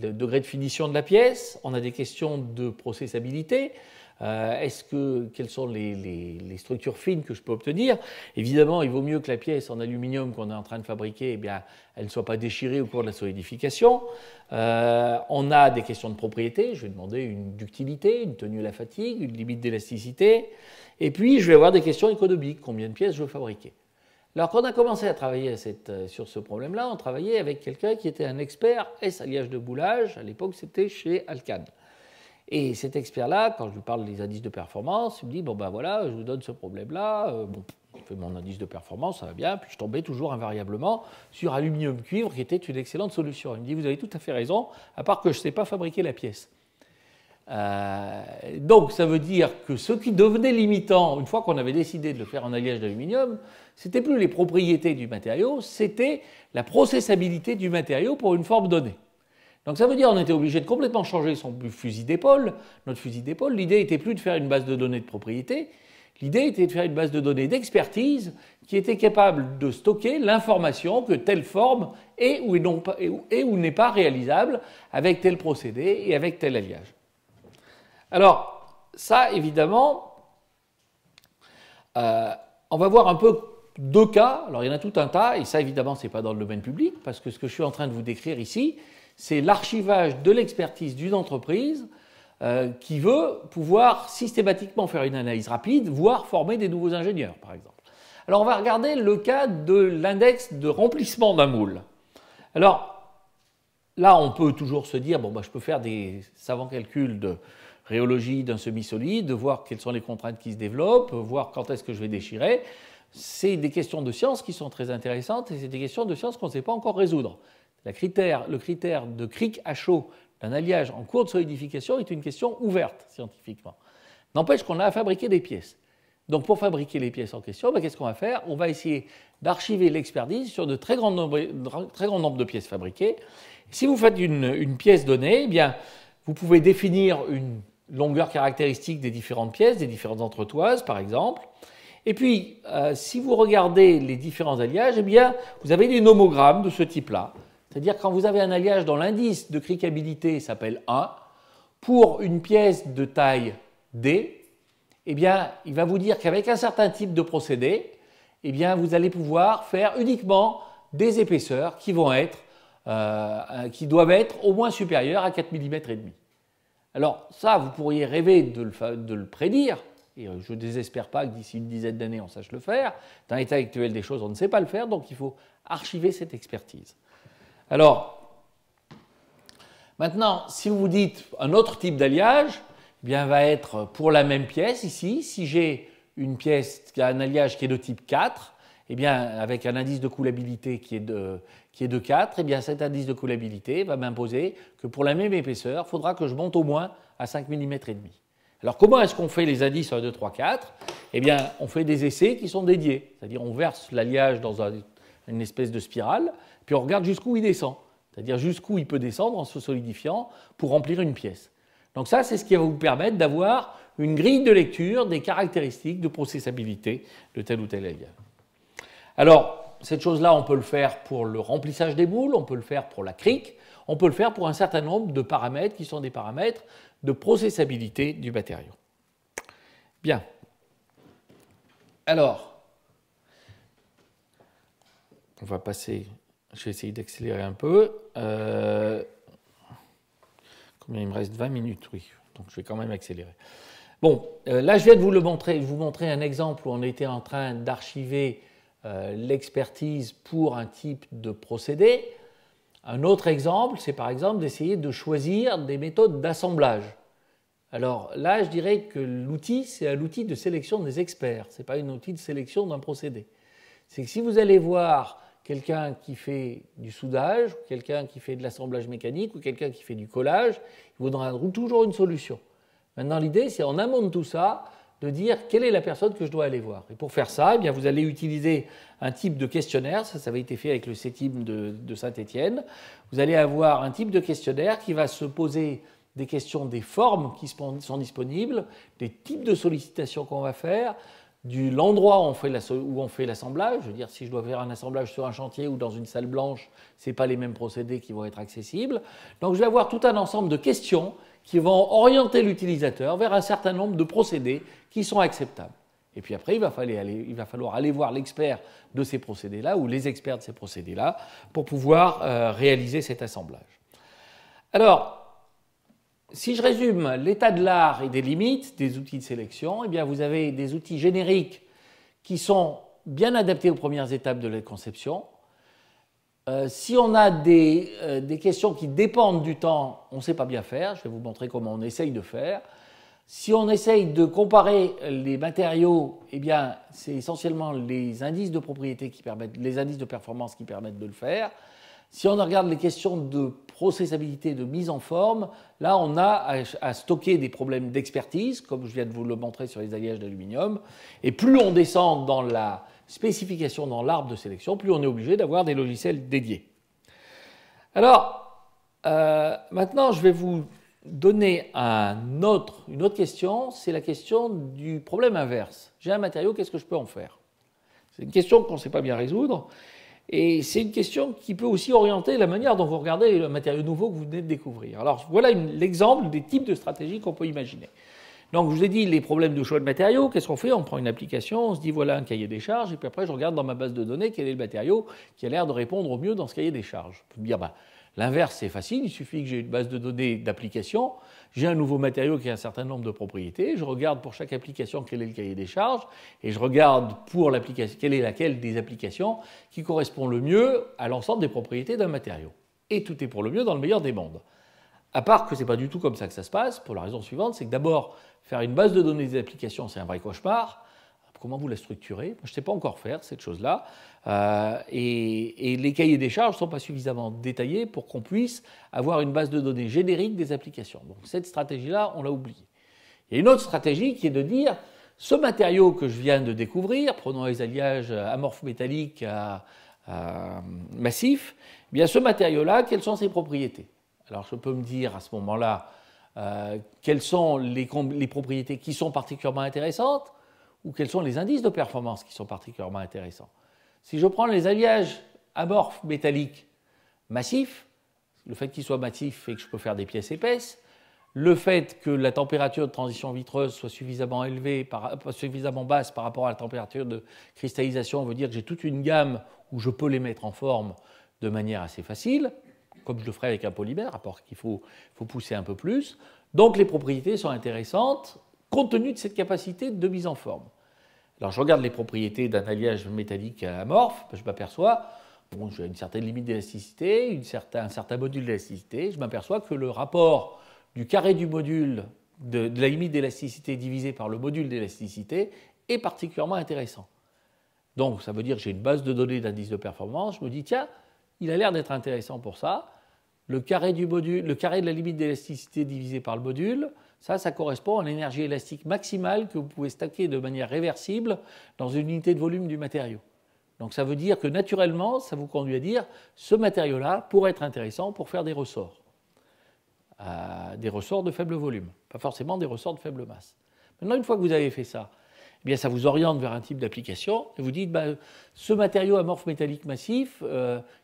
le degré de finition de la pièce. On a des questions de processabilité. Quelles sont les structures fines que je peux obtenir? Évidemment, il vaut mieux que la pièce en aluminium qu'on est en train de fabriquer, elle ne soit pas déchirée au cours de la solidification. On a des questions de propriété. Je vais demander une ductilité, une tenue à la fatigue, une limite d'élasticité. Et puis, je vais avoir des questions économiques. Combien de pièces je veux fabriquer? Alors, quand on a commencé à travailler sur ce problème-là, on travaillait avec quelqu'un qui était un expert alliage de boulage. À l'époque, c'était chez Alcan. Et cet expert-là, quand je lui parle des indices de performance, il me dit, voilà, je vous donne ce problème-là, je fais mon indice de performance, ça va bien, puis je tombais toujours invariablement sur aluminium cuivre, qui était une excellente solution. Il me dit, vous avez tout à fait raison, à part que je ne sais pas fabriquer la pièce. Donc ça veut dire que ce qui devenait limitant, une fois qu'on avait décidé de le faire en alliage d'aluminium, c'était plus les propriétés du matériau, c'était la processabilité du matériau pour une forme donnée. Donc ça veut dire qu'on était obligé de complètement changer son fusil d'épaule. Notre fusil d'épaule, l'idée n'était plus de faire une base de données de propriétés, l'idée était de faire une base de données d'expertise qui était capable de stocker l'information que telle forme est ou n'est pas réalisable avec tel procédé et avec tel alliage. Alors, ça, évidemment, on va voir un peu deux cas. Alors, il y en a tout un tas, et ça, évidemment, ce n'est pas dans le domaine public, parce que ce que je suis en train de vous décrire ici, c'est l'archivage de l'expertise d'une entreprise qui veut pouvoir systématiquement faire une analyse rapide, voire former des nouveaux ingénieurs, par exemple. Alors, on va regarder le cas de l'index de remplissement d'un moule. Alors, là, on peut toujours se dire, bon, je peux faire des savants calculs de rhéologie d'un semi-solide, voir quelles sont les contraintes qui se développent, voir quand est-ce que je vais déchirer. C'est des questions de science qui sont très intéressantes et c'est des questions de science qu'on ne sait pas encore résoudre. Le critère de cric à chaud d'un alliage en cours de solidification est une question ouverte scientifiquement. N'empêche qu'on a à fabriquer des pièces. Donc pour fabriquer les pièces en question, qu'est-ce qu'on va faire? On va essayer d'archiver l'expertise sur de très grand nombre de pièces fabriquées. Si vous faites une pièce donnée, eh bien, vous pouvez définir une longueur caractéristique des différentes pièces, des différentes entretoises par exemple. Et puis, si vous regardez les différents alliages, eh bien, vous avez des nomogrammes de ce type-là. C'est-à-dire quand vous avez un alliage dont l'indice de criquabilité s'appelle 1, pour une pièce de taille D, eh bien, il va vous dire qu'avec un certain type de procédé, eh bien, vous allez pouvoir faire uniquement des épaisseurs qui doivent être au moins supérieures à 4 mm et demi. Alors ça, vous pourriez rêver de le prédire, et je ne désespère pas que d'ici une dizaine d'années on sache le faire. Dans l'état actuel des choses, on ne sait pas le faire, donc il faut archiver cette expertise. Alors, maintenant, si vous vous dites un autre type d'alliage, eh bien, va être pour la même pièce ici, si j'ai une pièce qui a un alliage qui est de type 4, eh bien, avec un indice de coulabilité qui est de 4, eh bien, cet indice de coulabilité va m'imposer que pour la même épaisseur, il faudra que je monte au moins à 5 mm et demi. Alors, comment est-ce qu'on fait les indices 1, 2, 3, 4 ? Eh bien, on fait des essais qui sont dédiés. C'est-à-dire, on verse l'alliage dans une espèce de spirale, puis on regarde jusqu'où il descend. C'est-à-dire jusqu'où il peut descendre en se solidifiant pour remplir une pièce. Donc ça, c'est ce qui va vous permettre d'avoir une grille de lecture des caractéristiques de processabilité de tel ou tel alliage. Alors, cette chose-là, on peut le faire pour le remplissage des moules, on peut le faire pour la crique, on peut le faire pour un certain nombre de paramètres qui sont des paramètres de processabilité du matériau. Bien. Alors, on va passer, je vais essayer d'accélérer un peu. Combien il me reste? 20 minutes, oui. Donc je vais quand même accélérer. Bon, là je viens de vous montrer un exemple où on était en train d'archiver l'expertise pour un type de procédé. Un autre exemple, c'est par exemple d'essayer de choisir des méthodes d'assemblage. Alors là, je dirais que l'outil, c'est un outil de sélection des experts, ce n'est pas un outil de sélection d'un procédé. C'est que si vous allez voir quelqu'un qui fait du soudage, quelqu'un qui fait de l'assemblage mécanique ou quelqu'un qui fait du collage, il vous donnera toujours une solution. Maintenant, l'idée, c'est en amont de tout ça, de dire quelle est la personne que je dois aller voir. Et pour faire ça, eh bien, vous allez utiliser un type de questionnaire, ça avait été fait avec le CETIM de Saint-Étienne. Vous allez avoir un type de questionnaire qui va se poser des questions des formes qui sont disponibles, des types de sollicitations qu'on va faire, de l'endroit où on fait l'assemblage. Je veux dire, si je dois faire un assemblage sur un chantier ou dans une salle blanche, ce n'est pas les mêmes procédés qui vont être accessibles. Donc je vais avoir tout un ensemble de questions qui vont orienter l'utilisateur vers un certain nombre de procédés qui sont acceptables. Et puis après, il va falloir aller voir l'expert de ces procédés-là ou les experts de ces procédés-là pour pouvoir réaliser cet assemblage. Alors, si je résume l'état de l'art et des limites des outils de sélection, eh bien vous avez des outils génériques qui sont bien adaptés aux premières étapes de la conception. Si on a des questions qui dépendent du temps, on ne sait pas bien faire. Je vais vous montrer comment on essaye de faire. Si on essaye de comparer les matériaux, eh bien c'est essentiellement les indices de propriété qui permettent, les indices de performance qui permettent de le faire. Si on regarde les questions de processabilité, de mise en forme, là on a à stocker des problèmes d'expertise, comme je viens de vous le montrer sur les alliages d'aluminium, et plus on descend dans la spécification, dans l'arbre de sélection, plus on est obligé d'avoir des logiciels dédiés. Alors, maintenant je vais vous donner une autre question, c'est la question du problème inverse. J'ai un matériau, qu'est-ce que je peux en faire? C'est une question qu'on ne sait pas bien résoudre. Et c'est une question qui peut aussi orienter la manière dont vous regardez le matériau nouveau que vous venez de découvrir. Alors voilà l'exemple des types de stratégies qu'on peut imaginer. Donc je vous ai dit les problèmes de choix de matériaux, qu'est-ce qu'on fait? On prend une application, on se dit voilà un cahier des charges, et puis après je regarde dans ma base de données quel est le matériau qui a l'air de répondre au mieux dans ce cahier des charges. Je peux me dire l'inverse c'est facile, il suffit que j'ai une base de données d'application, j'ai un nouveau matériau qui a un certain nombre de propriétés, je regarde pour chaque application quel est le cahier des charges, et je regarde pour l'application quelle est laquelle des applications qui correspond le mieux à l'ensemble des propriétés d'un matériau. Et tout est pour le mieux dans le meilleur des mondes. À part que ce n'est pas du tout comme ça que ça se passe, pour la raison suivante, c'est que d'abord, faire une base de données des applications, c'est un vrai cauchemar. Comment vous la structurez? Moi, je ne sais pas encore faire cette chose-là. Et les cahiers des charges ne sont pas suffisamment détaillés pour qu'on puisse avoir une base de données générique des applications. Donc cette stratégie-là, on l'a oubliée. Il y a une autre stratégie qui est de dire, ce matériau que je viens de découvrir, prenons les alliages amorphes métalliques à massifs, eh bien ce matériau-là, quelles sont ses propriétés? Alors je peux me dire à ce moment-là, quelles sont les propriétés qui sont particulièrement intéressantes, ou quels sont les indices de performance qui sont particulièrement intéressants. Si je prends les alliages amorphes métalliques massifs, le fait qu'ils soient massifs fait que je peux faire des pièces épaisses, le fait que la température de transition vitreuse soit suffisamment basse par rapport à la température de cristallisation veut dire que j'ai toute une gamme où je peux les mettre en forme de manière assez facile, comme je le ferai avec un polymère, à part qu'il faut pousser un peu plus. Donc les propriétés sont intéressantes compte tenu de cette capacité de mise en forme. Alors je regarde les propriétés d'un alliage métallique amorphe, je m'aperçois, j'ai une certaine limite d'élasticité, un certain module d'élasticité, je m'aperçois que le rapport du carré du module de la limite d'élasticité divisé par le module d'élasticité est particulièrement intéressant. Donc ça veut dire que j'ai une base de données d'indices de performance, je me dis tiens, il a l'air d'être intéressant pour ça, le carré de la limite d'élasticité divisé par le module, ça correspond à l'énergie élastique maximale que vous pouvez stacker de manière réversible dans une unité de volume du matériau. Donc ça veut dire que naturellement, ça vous conduit à dire ce matériau-là pourrait être intéressant pour faire des ressorts de faible volume, pas forcément des ressorts de faible masse. Maintenant, une fois que vous avez fait ça, eh bien, ça vous oriente vers un type d'application et vous dites ce matériau amorphe métallique massif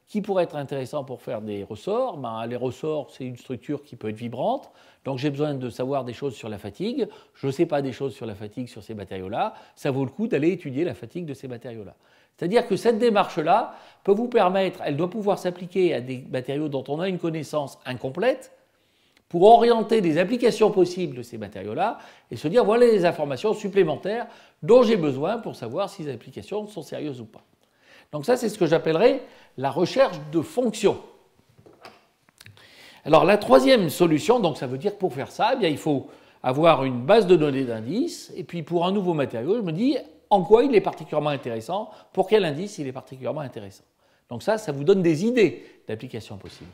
qui pourrait être intéressant pour faire des ressorts, les ressorts c'est une structure qui peut être vibrante, donc j'ai besoin de savoir des choses sur la fatigue, je ne sais pas des choses sur la fatigue sur ces matériaux-là, ça vaut le coup d'aller étudier la fatigue de ces matériaux-là. C'est-à-dire que cette démarche-là peut vous permettre, elle doit pouvoir s'appliquer à des matériaux dont on a une connaissance incomplète, pour orienter des applications possibles de ces matériaux-là et se dire voilà les informations supplémentaires dont j'ai besoin pour savoir si les applications sont sérieuses ou pas. Donc ça, c'est ce que j'appellerais la recherche de fonctions. Alors la troisième solution, donc ça veut dire pour faire ça, eh bien, il faut avoir une base de données d'indices et puis pour un nouveau matériau, je me dis en quoi il est particulièrement intéressant, pour quel indice il est particulièrement intéressant. Donc ça vous donne des idées d'applications possibles.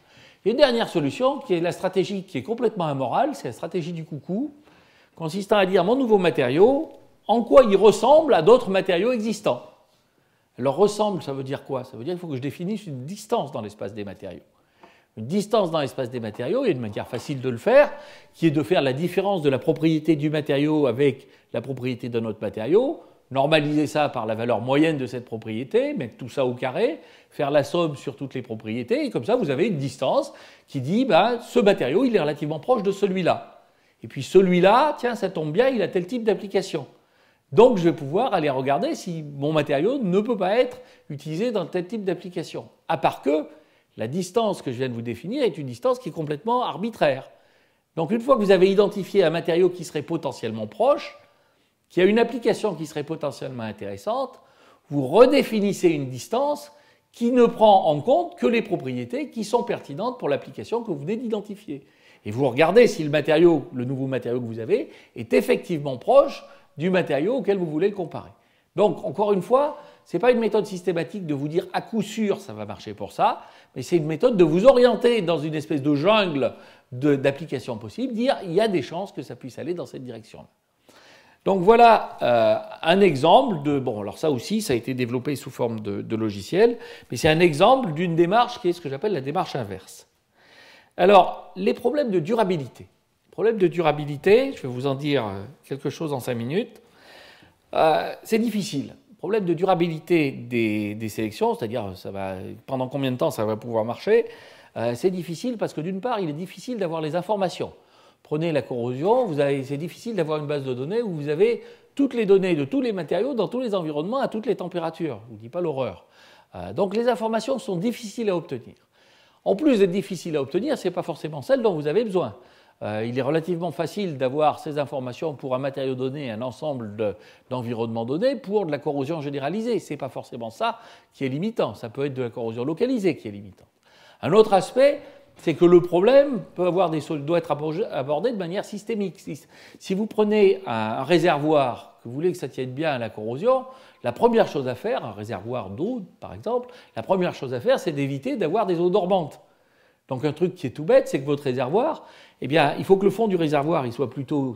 Il y a une dernière solution qui est la stratégie qui est complètement immorale, c'est la stratégie du coucou, consistant à dire mon nouveau matériau, en quoi il ressemble à d'autres matériaux existants. Alors ressemble, ça veut dire quoi? Ça veut dire qu'il faut que je définisse une distance dans l'espace des matériaux. Une distance dans l'espace des matériaux, il y a une manière facile de le faire, qui est de faire la différence de la propriété du matériau avec la propriété d'un autre matériau, normaliser ça par la valeur moyenne de cette propriété, mettre tout ça au carré, faire la somme sur toutes les propriétés, et comme ça vous avez une distance qui dit ce matériau il est relativement proche de celui-là. Et puis celui-là, tiens ça tombe bien, il a tel type d'application. Donc je vais pouvoir aller regarder si mon matériau ne peut pas être utilisé dans tel type d'application. À part que la distance que je viens de vous définir est une distance qui est complètement arbitraire. Donc une fois que vous avez identifié un matériau qui serait potentiellement proche, qui a une application qui serait potentiellement intéressante, vous redéfinissez une distance qui ne prend en compte que les propriétés qui sont pertinentes pour l'application que vous venez d'identifier. Et vous regardez si le nouveau matériau que vous avez, est effectivement proche du matériau auquel vous voulez le comparer. Donc, encore une fois, ce n'est pas une méthode systématique de vous dire à coup sûr ça va marcher pour ça, mais c'est une méthode de vous orienter dans une espèce de jungle d'applications possibles, dire il y a des chances que ça puisse aller dans cette direction-là. Donc voilà un exemple de... Bon, alors ça aussi, ça a été développé sous forme de logiciel, mais c'est un exemple d'une démarche qui est ce que j'appelle la démarche inverse. Alors, les problèmes de durabilité. Problème de durabilité, je vais vous en dire quelque chose en 5 minutes. C'est difficile. Problème de durabilité des sélections, c'est-à-dire pendant combien de temps ça va pouvoir marcher, c'est difficile parce que d'une part, il est difficile d'avoir les informations. Prenez la corrosion, c'est difficile d'avoir une base de données où vous avez toutes les données de tous les matériaux dans tous les environnements à toutes les températures. Je ne vous dis pas l'horreur. Donc les informations sont difficiles à obtenir. En plus d'être difficiles à obtenir, ce n'est pas forcément celles dont vous avez besoin. Il est relativement facile d'avoir ces informations pour un matériau donné, un ensemble d'environnements donnés, pour de la corrosion généralisée. Ce n'est pas forcément ça qui est limitant. Ça peut être de la corrosion localisée qui est limitante. Un autre aspect, c'est que le problème doit être abordé de manière systémique. Si vous prenez un réservoir, que vous voulez que ça tienne bien à la corrosion, la première chose à faire, un réservoir d'eau par exemple, la première chose à faire, c'est d'éviter d'avoir des eaux dormantes. Donc un truc qui est tout bête, c'est que votre réservoir, eh bien, il faut que le fond du réservoir il soit plutôt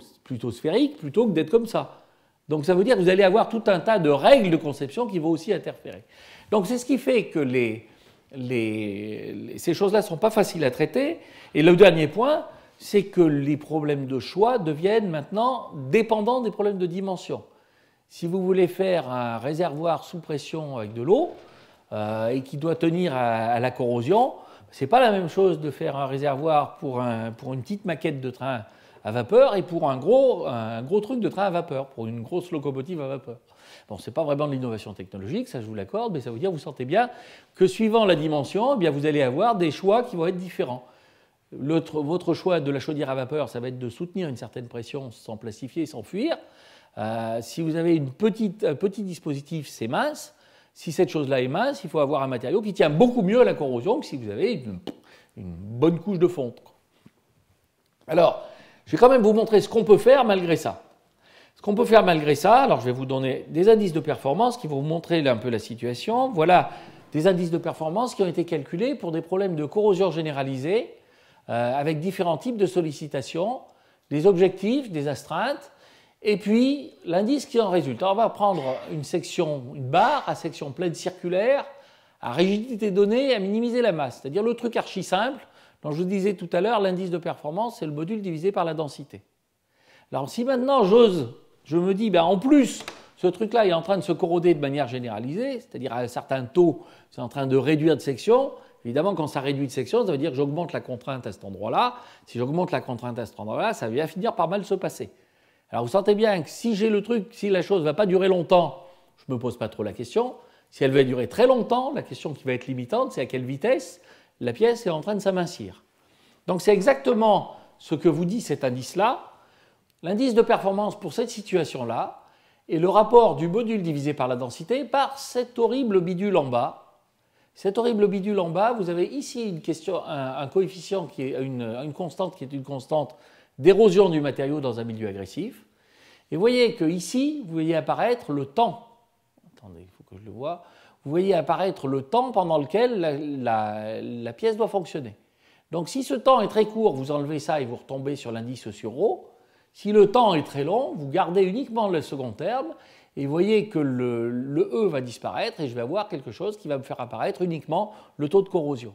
sphérique plutôt que d'être comme ça. Donc ça veut dire que vous allez avoir tout un tas de règles de conception qui vont aussi interférer. Donc c'est ce qui fait que ces choses-là ne sont pas faciles à traiter. Et le dernier point, c'est que les problèmes de choix deviennent maintenant dépendants des problèmes de dimension. Si vous voulez faire un réservoir sous pression avec de l'eau et qui doit tenir à la corrosion, ce n'est pas la même chose de faire un réservoir pour une petite maquette de train à vapeur et pour un gros truc de train à vapeur, pour une grosse locomotive à vapeur. Bon, ce n'est pas vraiment de l'innovation technologique, ça je vous l'accorde, mais ça veut dire que vous sentez bien que suivant la dimension, eh bien, vous allez avoir des choix qui vont être différents. Votre choix de la chaudière à vapeur, ça va être de soutenir une certaine pression sans plastifier, sans fuir. Si vous avez un petit dispositif, c'est mince. Si cette chose-là est mince, il faut avoir un matériau qui tient beaucoup mieux à la corrosion que si vous avez une bonne couche de fonte. Alors, je vais quand même vous montrer ce qu'on peut faire malgré ça. Ce qu'on peut faire malgré ça, alors je vais vous donner des indices de performance qui vont vous montrer un peu la situation. Voilà des indices de performance qui ont été calculés pour des problèmes de corrosion généralisée avec différents types de sollicitations, des objectifs, des astreintes, et puis l'indice qui en résulte. Alors on va prendre une barre à section pleine circulaire, à rigidité donnée, à minimiser la masse, c'est-à-dire le truc archi simple dont je vous disais tout à l'heure, l'indice de performance, c'est le module divisé par la densité. Alors si maintenant je me dis, en plus, ce truc-là est en train de se corroder de manière généralisée, c'est-à-dire à un certain taux, c'est en train de réduire de section. Évidemment, quand ça réduit de section, ça veut dire que j'augmente la contrainte à cet endroit-là. Si j'augmente la contrainte à cet endroit-là, ça va finir par mal se passer. Alors vous sentez bien que si j'ai le truc, si la chose ne va pas durer longtemps, je ne me pose pas trop la question. Si elle va durer très longtemps, la question qui va être limitante, c'est à quelle vitesse la pièce est en train de s'amincir. Donc c'est exactement ce que vous dit cet indice-là. L'indice de performance pour cette situation-là est le rapport du module divisé par la densité par cet horrible bidule en bas. Cet horrible bidule en bas, vous avez ici un coefficient qui est une constante qui est une constante d'érosion du matériau dans un milieu agressif. Et vous voyez qu'ici, vous voyez apparaître le temps. Attendez, il faut que je le voie. Vous voyez apparaître le temps pendant lequel la pièce doit fonctionner. Donc si ce temps est très court, vous enlevez ça et vous retombez sur l'indice sur ρ. Si le temps est très long, vous gardez uniquement le second terme et vous voyez que le E va disparaître et je vais avoir quelque chose qui va me faire apparaître uniquement le taux de corrosion.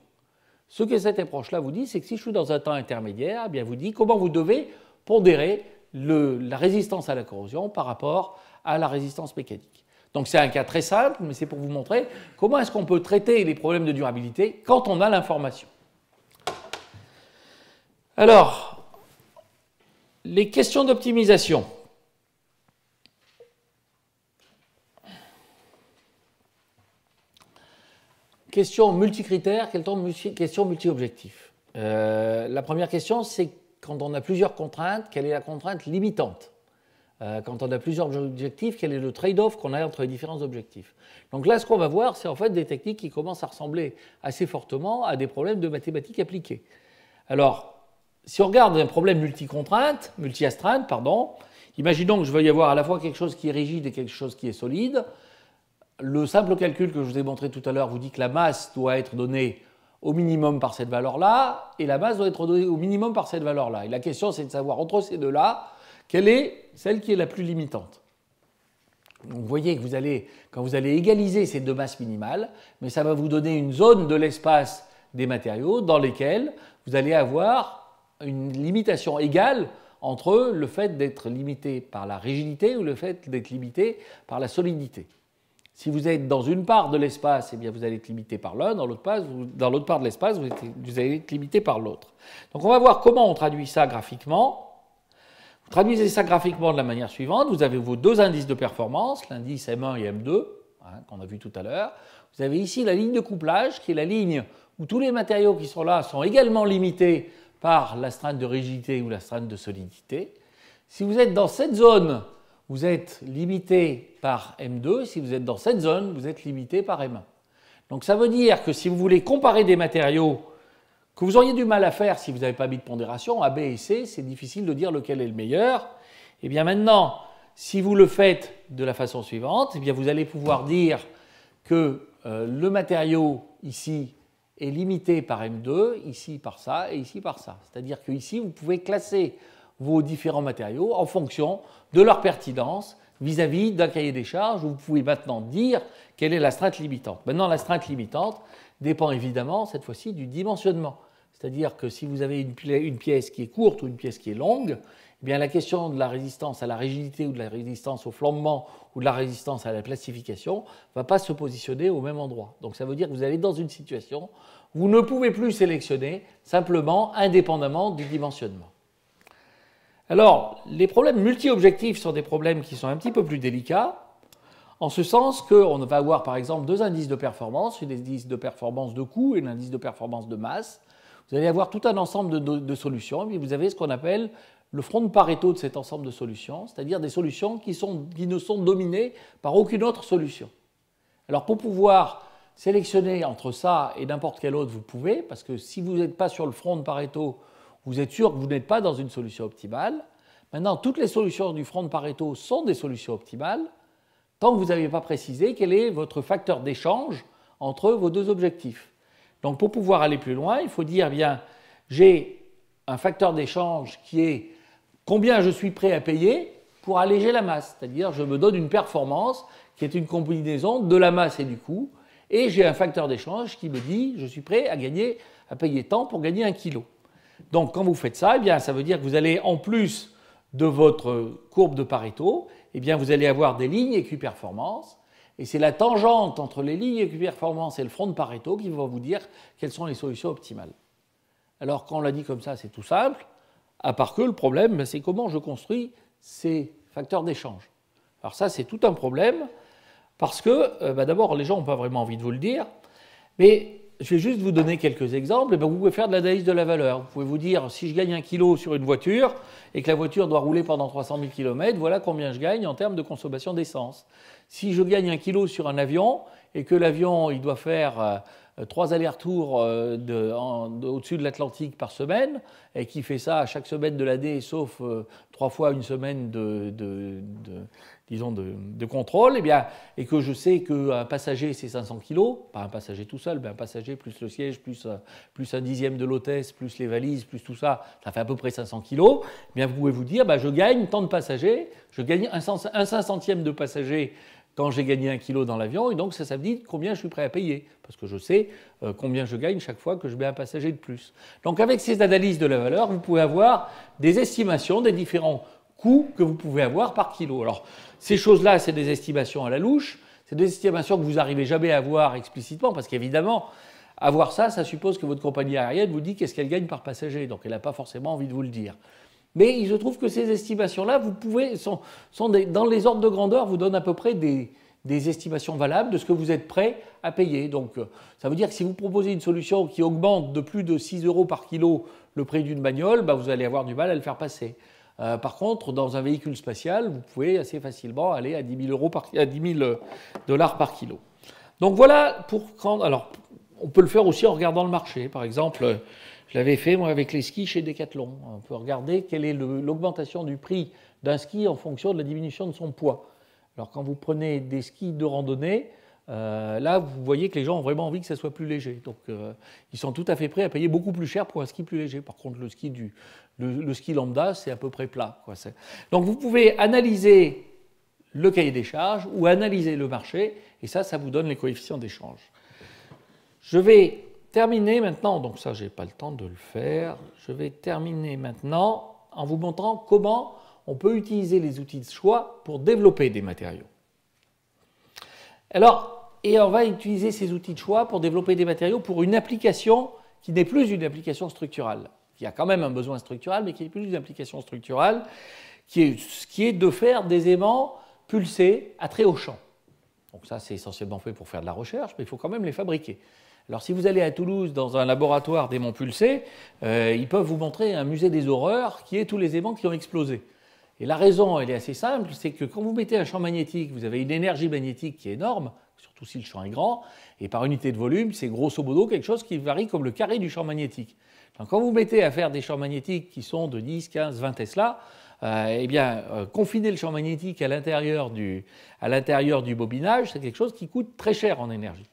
Ce que cette approche-là vous dit, c'est que si je suis dans un temps intermédiaire, eh bien vous dit comment vous devez pondérer la résistance à la corrosion par rapport à la résistance mécanique. Donc c'est un cas très simple, mais c'est pour vous montrer comment est-ce qu'on peut traiter les problèmes de durabilité quand on a l'information. Alors, les questions d'optimisation. Question multicritères, question multi-objectifs. La première question, c'est quand on a plusieurs contraintes, quelle est la contrainte limitante? Quand on a plusieurs objectifs, quel est le trade-off qu'on a entre les différents objectifs? Donc là, ce qu'on va voir, c'est en fait des techniques qui commencent à ressembler assez fortement à des problèmes de mathématiques appliquées. Alors, si on regarde un problème multi-astreinte, imaginons que je veuille avoir à la fois quelque chose qui est rigide et quelque chose qui est solide. le simple calcul que je vous ai montré tout à l'heure vous dit que la masse doit être donnée au minimum par cette valeur-là, et la masse doit être donnée au minimum par cette valeur-là. Et la question, c'est de savoir entre ces deux-là, quelle est celle qui est la plus limitante. Donc vous voyez que quand vous allez égaliser ces deux masses minimales, mais ça va vous donner une zone de l'espace des matériaux dans lesquels vous allez avoir une limitation égale entre le fait d'être limité par la rigidité ou le fait d'être limité par la solidité. Si vous êtes dans une part de l'espace, eh bien vous allez être limité par l'un, dans l'autre part de l'espace, vous allez être limité par l'autre. Donc on va voir comment on traduit ça graphiquement. Vous traduisez ça graphiquement de la manière suivante. Vous avez vos deux indices de performance, l'indice M1 et M2, qu'on a vu tout à l'heure. Vous avez ici la ligne de couplage, qui est la ligne où tous les matériaux qui sont là sont également limités par l'astreinte de rigidité ou l'astreinte de solidité. Si vous êtes dans cette zone, vous êtes limité par M2, si vous êtes dans cette zone, vous êtes limité par M1. Donc ça veut dire que si vous voulez comparer des matériaux que vous auriez du mal à faire si vous n'avez pas mis de pondération, A, B et C, c'est difficile de dire lequel est le meilleur. Et bien maintenant, si vous le faites de la façon suivante, eh bien vous allez pouvoir dire que le matériau ici est limité par M2, ici par ça et ici par ça. C'est-à-dire qu'ici, vous pouvez classer vos différents matériaux en fonction de leur pertinence vis-à-vis d'un cahier des charges où vous pouvez maintenant dire quelle est l'astreinte limitante. Maintenant, l'astreinte limitante dépend évidemment, cette fois-ci, du dimensionnement. C'est-à-dire que si vous avez une pièce qui est courte ou une pièce qui est longue, eh bien la question de la résistance à la rigidité ou de la résistance au flambement ou de la résistance à la plastification ne va pas se positionner au même endroit. Donc ça veut dire que vous allez dans une situation où vous ne pouvez plus sélectionner simplement indépendamment du dimensionnement. Alors, les problèmes multi-objectifs sont des problèmes qui sont un petit peu plus délicats, en ce sens qu'on va avoir par exemple deux indices de performance, un indice de performance de coût et un indice de performance de masse. Vous allez avoir tout un ensemble de solutions, et puis vous avez ce qu'on appelle le front de Pareto de cet ensemble de solutions, c'est-à-dire des solutions qui ne sont dominées par aucune autre solution. Alors pour pouvoir sélectionner entre ça et n'importe quel autre, vous pouvez, parce que si vous n'êtes pas sur le front de Pareto, vous êtes sûr que vous n'êtes pas dans une solution optimale. Maintenant, toutes les solutions du front de Pareto sont des solutions optimales, tant que vous n'avez pas précisé quel est votre facteur d'échange entre vos deux objectifs. Donc pour pouvoir aller plus loin, il faut dire, bien, j'ai un facteur d'échange qui est combien je suis prêt à payer pour alléger la masse. C'est-à-dire, je me donne une performance qui est une combinaison de la masse et du coût, et j'ai un facteur d'échange qui me dit, je suis prêt à payer tant pour gagner 1 kg. Donc quand vous faites ça, eh bien, ça veut dire que vous allez, en plus de votre courbe de Pareto, eh bien, vous allez avoir des lignes équiperformance, et c'est la tangente entre les lignes équiperformance et le front de Pareto qui va vous dire quelles sont les solutions optimales. Alors quand on l'a dit comme ça, c'est tout simple, à part que le problème, c'est comment je construis ces facteurs d'échange. Alors ça, c'est tout un problème, parce que d'abord, les gens n'ont pas vraiment envie de vous le dire, mais je vais juste vous donner quelques exemples. Vous pouvez faire de l'analyse de la valeur. Vous pouvez vous dire, si je gagne 1 kg sur une voiture et que la voiture doit rouler pendant 300 000 km, voilà combien je gagne en termes de consommation d'essence. Si je gagne 1 kg sur un avion et que l'avion il doit faire 3 allers-retours au-dessus de l'Atlantique par semaine et qui fait ça à chaque semaine de l'année, sauf 3 fois une semaine de contrôle, et que je sais qu'un passager c'est 500 kg, pas un passager tout seul, mais un passager plus le siège, plus un dixième de l'hôtesse, plus les valises, plus tout ça, ça fait à peu près 500 kg, vous pouvez vous dire, je gagne tant de passagers, je gagne un 500e de passagers quand j'ai gagné 1 kg dans l'avion, et donc ça me dit combien je suis prêt à payer, parce que je sais combien je gagne chaque fois que je mets un passager de plus. Donc avec ces analyses de la valeur, vous pouvez avoir des estimations des différents coûts que vous pouvez avoir par kilo. Alors ces choses-là, c'est des estimations à la louche, c'est des estimations que vous n'arrivez jamais à avoir explicitement, parce qu'évidemment, avoir ça, ça suppose que votre compagnie aérienne vous dit qu'est-ce qu'elle gagne par passager, donc elle n'a pas forcément envie de vous le dire. Mais il se trouve que ces estimations-là, dans les ordres de grandeur, vous donnent à peu près des estimations valables de ce que vous êtes prêt à payer. Donc ça veut dire que si vous proposez une solution qui augmente de plus de 6 € par kilo le prix d'une bagnole, vous allez avoir du mal à le faire passer. Par contre, dans un véhicule spatial, vous pouvez assez facilement aller à 10 000 $ par kilo. Donc voilà alors, on peut le faire aussi en regardant le marché. Par exemple, je l'avais fait moi avec les skis chez Decathlon. On peut regarder quelle est l'augmentation du prix d'un ski en fonction de la diminution de son poids. Alors quand vous prenez des skis de randonnée, là, vous voyez que les gens ont vraiment envie que ça soit plus léger. Donc, ils sont tout à fait prêts à payer beaucoup plus cher pour un ski plus léger. Par contre, le ski lambda, c'est à peu près plat, quoi. Donc, vous pouvez analyser le cahier des charges ou analyser le marché, et ça vous donne les coefficients d'échange. Je vais terminer maintenant, donc ça, je n'ai pas le temps de le faire. Je vais terminer maintenant en vous montrant comment on peut utiliser les outils de choix pour développer des matériaux. Alors, et on va utiliser ces outils de choix pour développer des matériaux pour une application qui n'est plus une application structurale. Il y a quand même un besoin structural, mais qui n'est plus une application structurale, qui est de faire des aimants pulsés à très haut champ. Donc ça, c'est essentiellement fait pour faire de la recherche, mais il faut quand même les fabriquer. Alors si vous allez à Toulouse dans un laboratoire d'aimants pulsés, ils peuvent vous montrer un musée des horreurs qui est tous les aimants qui ont explosé. Et la raison, elle est assez simple, c'est que quand vous mettez un champ magnétique, vous avez une énergie magnétique qui est énorme, surtout si le champ est grand, et par unité de volume, c'est grosso modo quelque chose qui varie comme le carré du champ magnétique. Donc quand vous mettez à faire des champs magnétiques qui sont de 10, 15, 20 Tesla, confiner le champ magnétique à l'intérieur du bobinage, c'est quelque chose qui coûte très cher en énergie.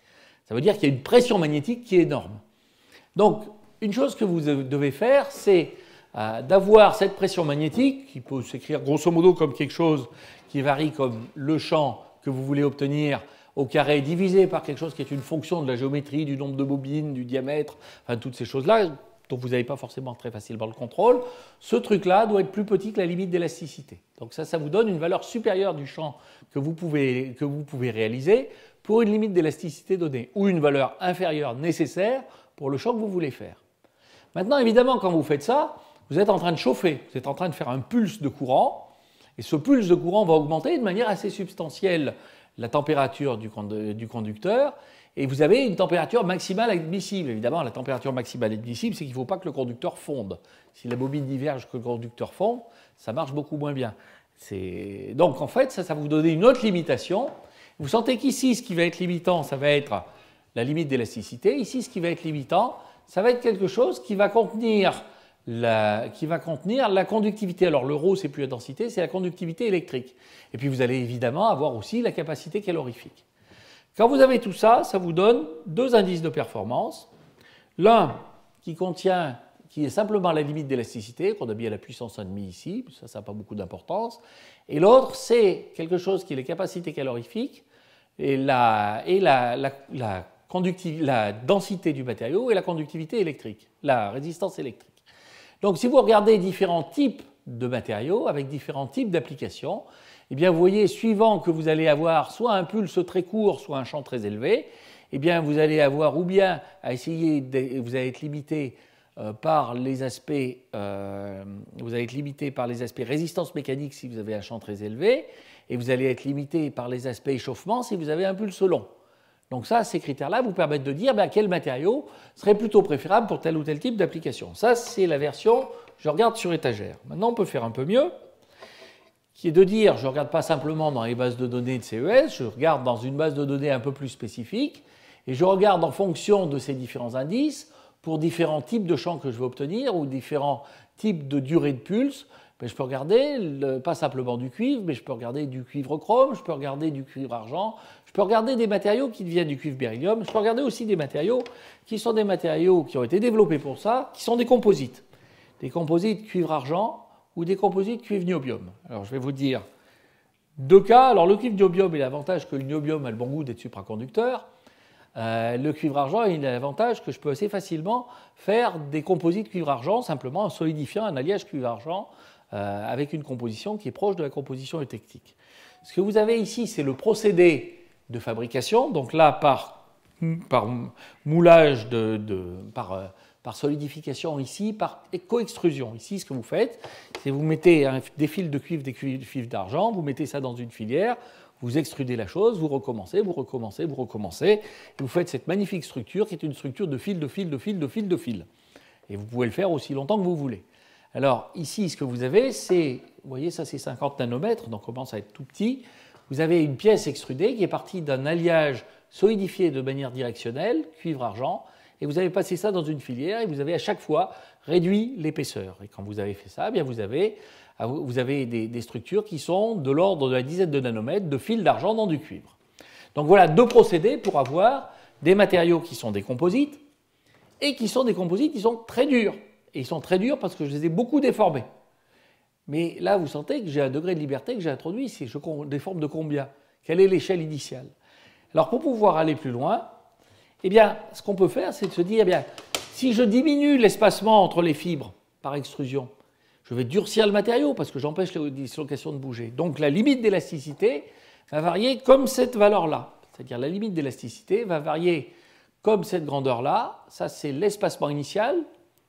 Ça veut dire qu'il y a une pression magnétique qui est énorme. Donc, une chose que vous devez faire, c'est d'avoir cette pression magnétique, qui peut s'écrire grosso modo comme quelque chose qui varie comme le champ que vous voulez obtenir au carré divisé par quelque chose qui est une fonction de la géométrie, du nombre de bobines, du diamètre, enfin toutes ces choses-là, dont vous n'avez pas forcément très facilement le contrôle. Ce truc-là doit être plus petit que la limite d'élasticité. Donc ça vous donne une valeur supérieure du champ que vous pouvez réaliser pour une limite d'élasticité donnée, ou une valeur inférieure nécessaire pour le champ que vous voulez faire. Maintenant, évidemment, quand vous faites ça, vous êtes en train de chauffer, vous êtes en train de faire un pulse de courant, et ce pulse de courant va augmenter de manière assez substantielle la température du conducteur, et vous avez une température maximale admissible. Évidemment, la température maximale admissible, c'est qu'il ne faut pas que le conducteur fonde. Si la bobine diverge que le conducteur fonde, ça marche beaucoup moins bien. Donc, en fait, ça va vous donner une autre limitation. Vous sentez qu'ici, ce qui va être limitant, ça va être la limite d'élasticité. Ici, ce qui va être limitant, ça va être quelque chose qui va contenir la conductivité. Alors, le ρ, c'est plus la densité, c'est la conductivité électrique. Et puis, vous allez évidemment avoir aussi la capacité calorifique. Quand vous avez tout ça, ça vous donne deux indices de performance. L'un qui est simplement la limite d'élasticité, qu'on a mis à la puissance 1,5 ici, ça n'a pas beaucoup d'importance. Et l'autre, c'est quelque chose qui est les capacités calorifiques et la densité du matériau et la conductivité électrique, la résistance électrique. Donc, si vous regardez différents types de matériaux avec différents types d'applications, eh bien, vous voyez, suivant que vous allez avoir soit un pulse très court, soit un champ très élevé, eh bien, vous allez avoir ou bien à essayer, vous allez être limité par les aspects résistance mécanique si vous avez un champ très élevé, et vous allez être limité par les aspects échauffement si vous avez un pulse long. Donc ça, ces critères-là vous permettent de dire quel matériau serait plutôt préférable pour tel ou tel type d'application. Ça, c'est la version je regarde sur étagère. Maintenant, on peut faire un peu mieux, qui est de dire, je ne regarde pas simplement dans les bases de données de CES, je regarde dans une base de données un peu plus spécifique, et je regarde en fonction de ces différents indices, pour différents types de champs que je veux obtenir, ou différents types de durée de pulse, je peux regarder, pas simplement du cuivre, mais je peux regarder du cuivre chrome, je peux regarder du cuivre argent, je peux regarder des matériaux qui deviennent du cuivre beryllium, je peux regarder aussi des matériaux qui sont des matériaux qui ont été développés pour ça, qui sont des composites cuivre argent ou des composites cuivre niobium. Alors je vais vous dire deux cas. Alors le cuivre niobium a l'avantage que le niobium a le bon goût d'être supraconducteur. Le cuivre argent a l'avantage que je peux assez facilement faire des composites cuivre argent simplement en solidifiant un alliage cuivre argent avec une composition qui est proche de la composition eutectique. Ce que vous avez ici, c'est le procédé de fabrication. Donc là, par moulage, par solidification ici, par coextrusion. Ici, ce que vous faites, c'est vous mettez des fils de cuivre, des fils d'argent, vous mettez ça dans une filière, vous extrudez la chose, vous recommencez, et vous faites cette magnifique structure qui est une structure de fil, de fil, de fil, de fil, de fil. Et vous pouvez le faire aussi longtemps que vous voulez. Alors ici, ce que vous avez, c'est, vous voyez, ça c'est 50 nanomètres, donc on commence à être tout petit. Vous avez une pièce extrudée qui est partie d'un alliage solidifié de manière directionnelle, cuivre-argent, et vous avez passé ça dans une filière et vous avez à chaque fois réduit l'épaisseur. Et quand vous avez fait ça, eh bien vous avez des structures qui sont de l'ordre de la dizaine de nanomètres de fil d'argent dans du cuivre. Donc voilà deux procédés pour avoir des matériaux qui sont des composites et qui sont des composites qui sont très durs. Et ils sont très durs parce que je les ai beaucoup déformés. Mais là, vous sentez que j'ai un degré de liberté que j'ai introduit. Si je déforme de combien? Quelle est l'échelle initiale? Alors pour pouvoir aller plus loin, eh bien, ce qu'on peut faire, c'est de se dire, eh bien, si je diminue l'espacement entre les fibres par extrusion, je vais durcir le matériau parce que j'empêche les dislocations de bouger. Donc la limite d'élasticité va varier comme cette valeur-là. C'est-à-dire la limite d'élasticité va varier comme cette grandeur-là. Ça, c'est l'espacement initial.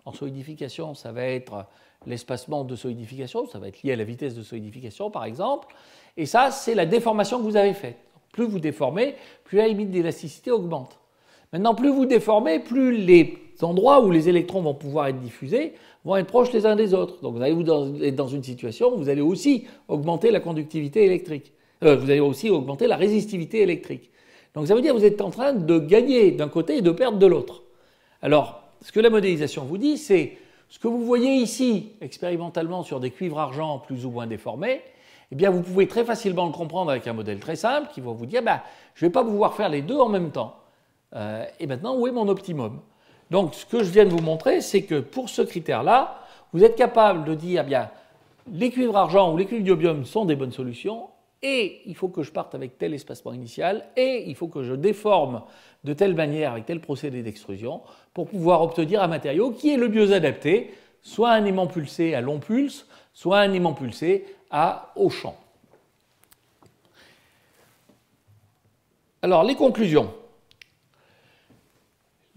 En solidification, ça va être l'espacement de solidification. Ça va être lié à la vitesse de solidification, par exemple. Et ça, c'est la déformation que vous avez faite. Plus vous déformez, plus la limite d'élasticité augmente. Maintenant, plus vous déformez, plus les endroits où les électrons vont pouvoir être diffusés vont être proches les uns des autres. Donc vous allez être dans une situation où vous allez aussi augmenter la conductivité électrique. Vous allez aussi augmenter la résistivité électrique. Donc ça veut dire que vous êtes en train de gagner d'un côté et de perdre de l'autre. Alors, ce que la modélisation vous dit, c'est ce que vous voyez ici, expérimentalement sur des cuivres argent plus ou moins déformés, eh bien vous pouvez très facilement le comprendre avec un modèle très simple qui va vous dire je ne vais pas pouvoir faire les deux en même temps. Et maintenant, où est mon optimum? Donc, ce que je viens de vous montrer, c'est que pour ce critère-là, vous êtes capable de dire, bien, les cuivres argent ou les cuivres niobium sont des bonnes solutions, et il faut que je parte avec tel espacement initial, et il faut que je déforme de telle manière, avec tel procédé d'extrusion, pour pouvoir obtenir un matériau qui est le mieux adapté, soit un aimant pulsé à long pulse, soit un aimant pulsé à haut champ. Alors, les conclusions.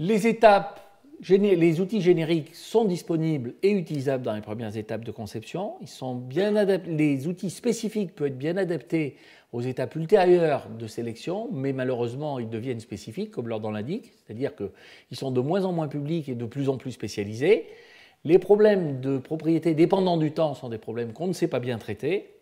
Les outils génériques sont disponibles et utilisables dans les premières étapes de conception. Ils sont bien adaptés. Les outils spécifiques peuvent être bien adaptés aux étapes ultérieures de sélection, mais malheureusement, ils deviennent spécifiques, comme leur nom l'indique, c'est-à-dire qu'ils sont de moins en moins publics et de plus en plus spécialisés. Les problèmes de propriété dépendant du temps sont des problèmes qu'on ne sait pas bien traiter.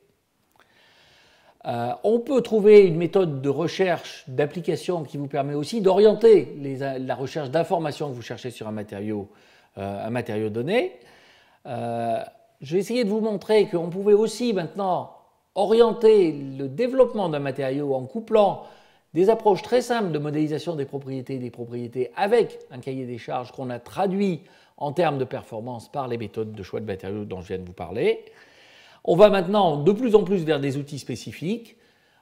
On peut trouver une méthode de recherche d'application qui vous permet aussi d'orienter la recherche d'informations que vous cherchez sur un matériau donné. Je vais essayer de vous montrer qu'on pouvait aussi maintenant orienter le développement d'un matériau en couplant des approches très simples de modélisation des propriétés avec un cahier des charges qu'on a traduit en termes de performance par les méthodes de choix de matériaux dont je viens de vous parler. On va maintenant de plus en plus vers des outils spécifiques.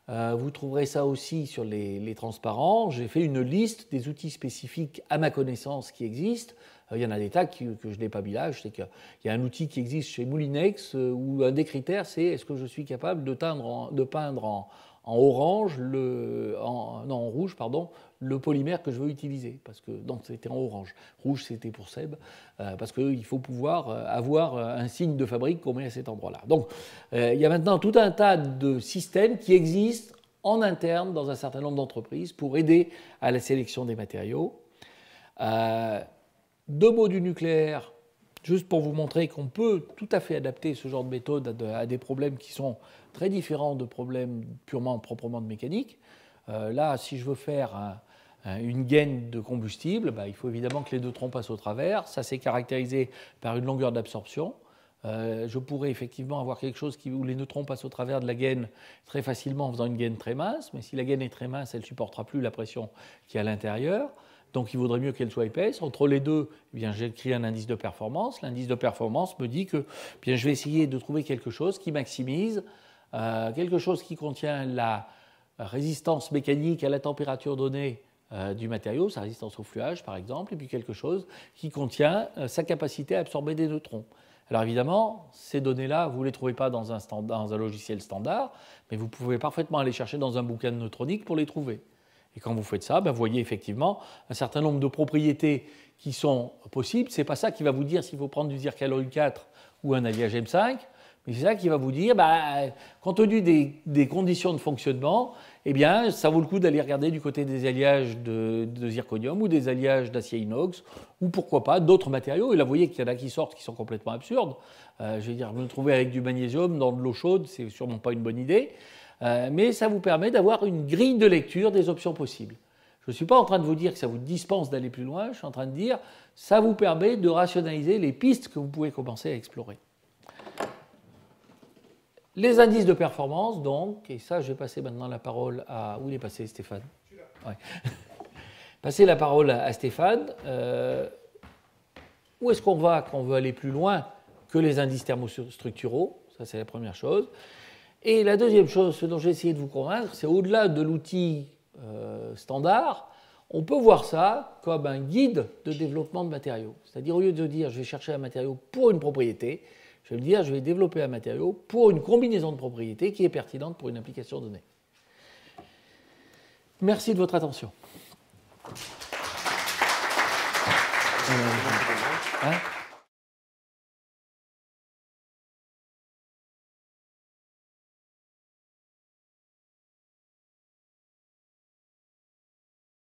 Vous trouverez ça aussi sur les transparents. J'ai fait une liste des outils spécifiques à ma connaissance qui existent. Il y en a des tas que je n'ai pas mis là. Je sais qu'il y a un outil qui existe chez Moulinex où un des critères, c'est est-ce que je suis capable de peindre en orange, en rouge, pardon, le polymère que je veux utiliser. Parce que, donc c'était en orange. Rouge, c'était pour Seb, parce qu'il faut pouvoir avoir un signe de fabrique qu'on met à cet endroit-là. Donc, il y a maintenant tout un tas de systèmes qui existent en interne dans un certain nombre d'entreprises pour aider à la sélection des matériaux. Deux mots du nucléaire, juste pour vous montrer qu'on peut tout à fait adapter ce genre de méthode à des problèmes qui sont très différents de problèmes proprement de mécanique. Là, si je veux faire une gaine de combustible, il faut évidemment que les neutrons passent au travers. Ça, c'est caractérisé par une longueur d'absorption. Je pourrais effectivement avoir quelque chose où les neutrons passent au travers de la gaine très facilement en faisant une gaine très mince, mais si la gaine est très mince, elle ne supportera plus la pression qui est à l'intérieur. Donc il vaudrait mieux qu'elle soit épaisse. Entre les deux, j'écris un indice de performance. L'indice de performance me dit que je vais essayer de trouver quelque chose qui maximise, quelque chose qui contient la résistance mécanique à la température donnée du matériau, sa résistance au fluage par exemple, et puis quelque chose qui contient sa capacité à absorber des neutrons. Alors évidemment, ces données-là, vous ne les trouvez pas dans un logiciel standard, mais vous pouvez parfaitement aller chercher dans un bouquin de neutronique pour les trouver. Et quand vous faites ça, vous voyez effectivement un certain nombre de propriétés qui sont possibles. Ce n'est pas ça qui va vous dire s'il faut prendre du zircaloï 4 ou un alliage M5, mais c'est ça qui va vous dire, compte tenu des conditions de fonctionnement, ça vaut le coup d'aller regarder du côté des alliages de zirconium ou des alliages d'acier inox, ou pourquoi pas d'autres matériaux. Et là, vous voyez qu'il y en a qui sortent qui sont complètement absurdes. Me trouver avec du magnésium dans de l'eau chaude, c'est sûrement pas une bonne idée. Mais ça vous permet d'avoir une grille de lecture des options possibles. Je ne suis pas en train de vous dire que ça vous dispense d'aller plus loin, je suis en train de dire que ça vous permet de rationaliser les pistes que vous pouvez commencer à explorer. Les indices de performance, donc, et ça je vais passer maintenant la parole à... Où il est passé Stéphane ? Ouais. Passer la parole à Stéphane. Où est-ce qu'on va quand on veut aller plus loin que les indices thermostructuraux? Ça, c'est la première chose. Et la deuxième chose, ce dont j'ai essayé de vous convaincre, c'est au-delà de l'outil standard, on peut voir ça comme un guide de développement de matériaux. C'est-à-dire, au lieu de dire je vais chercher un matériau pour une propriété, je vais me dire je vais développer un matériau pour une combinaison de propriétés qui est pertinente pour une application donnée. Merci de votre attention. Hein?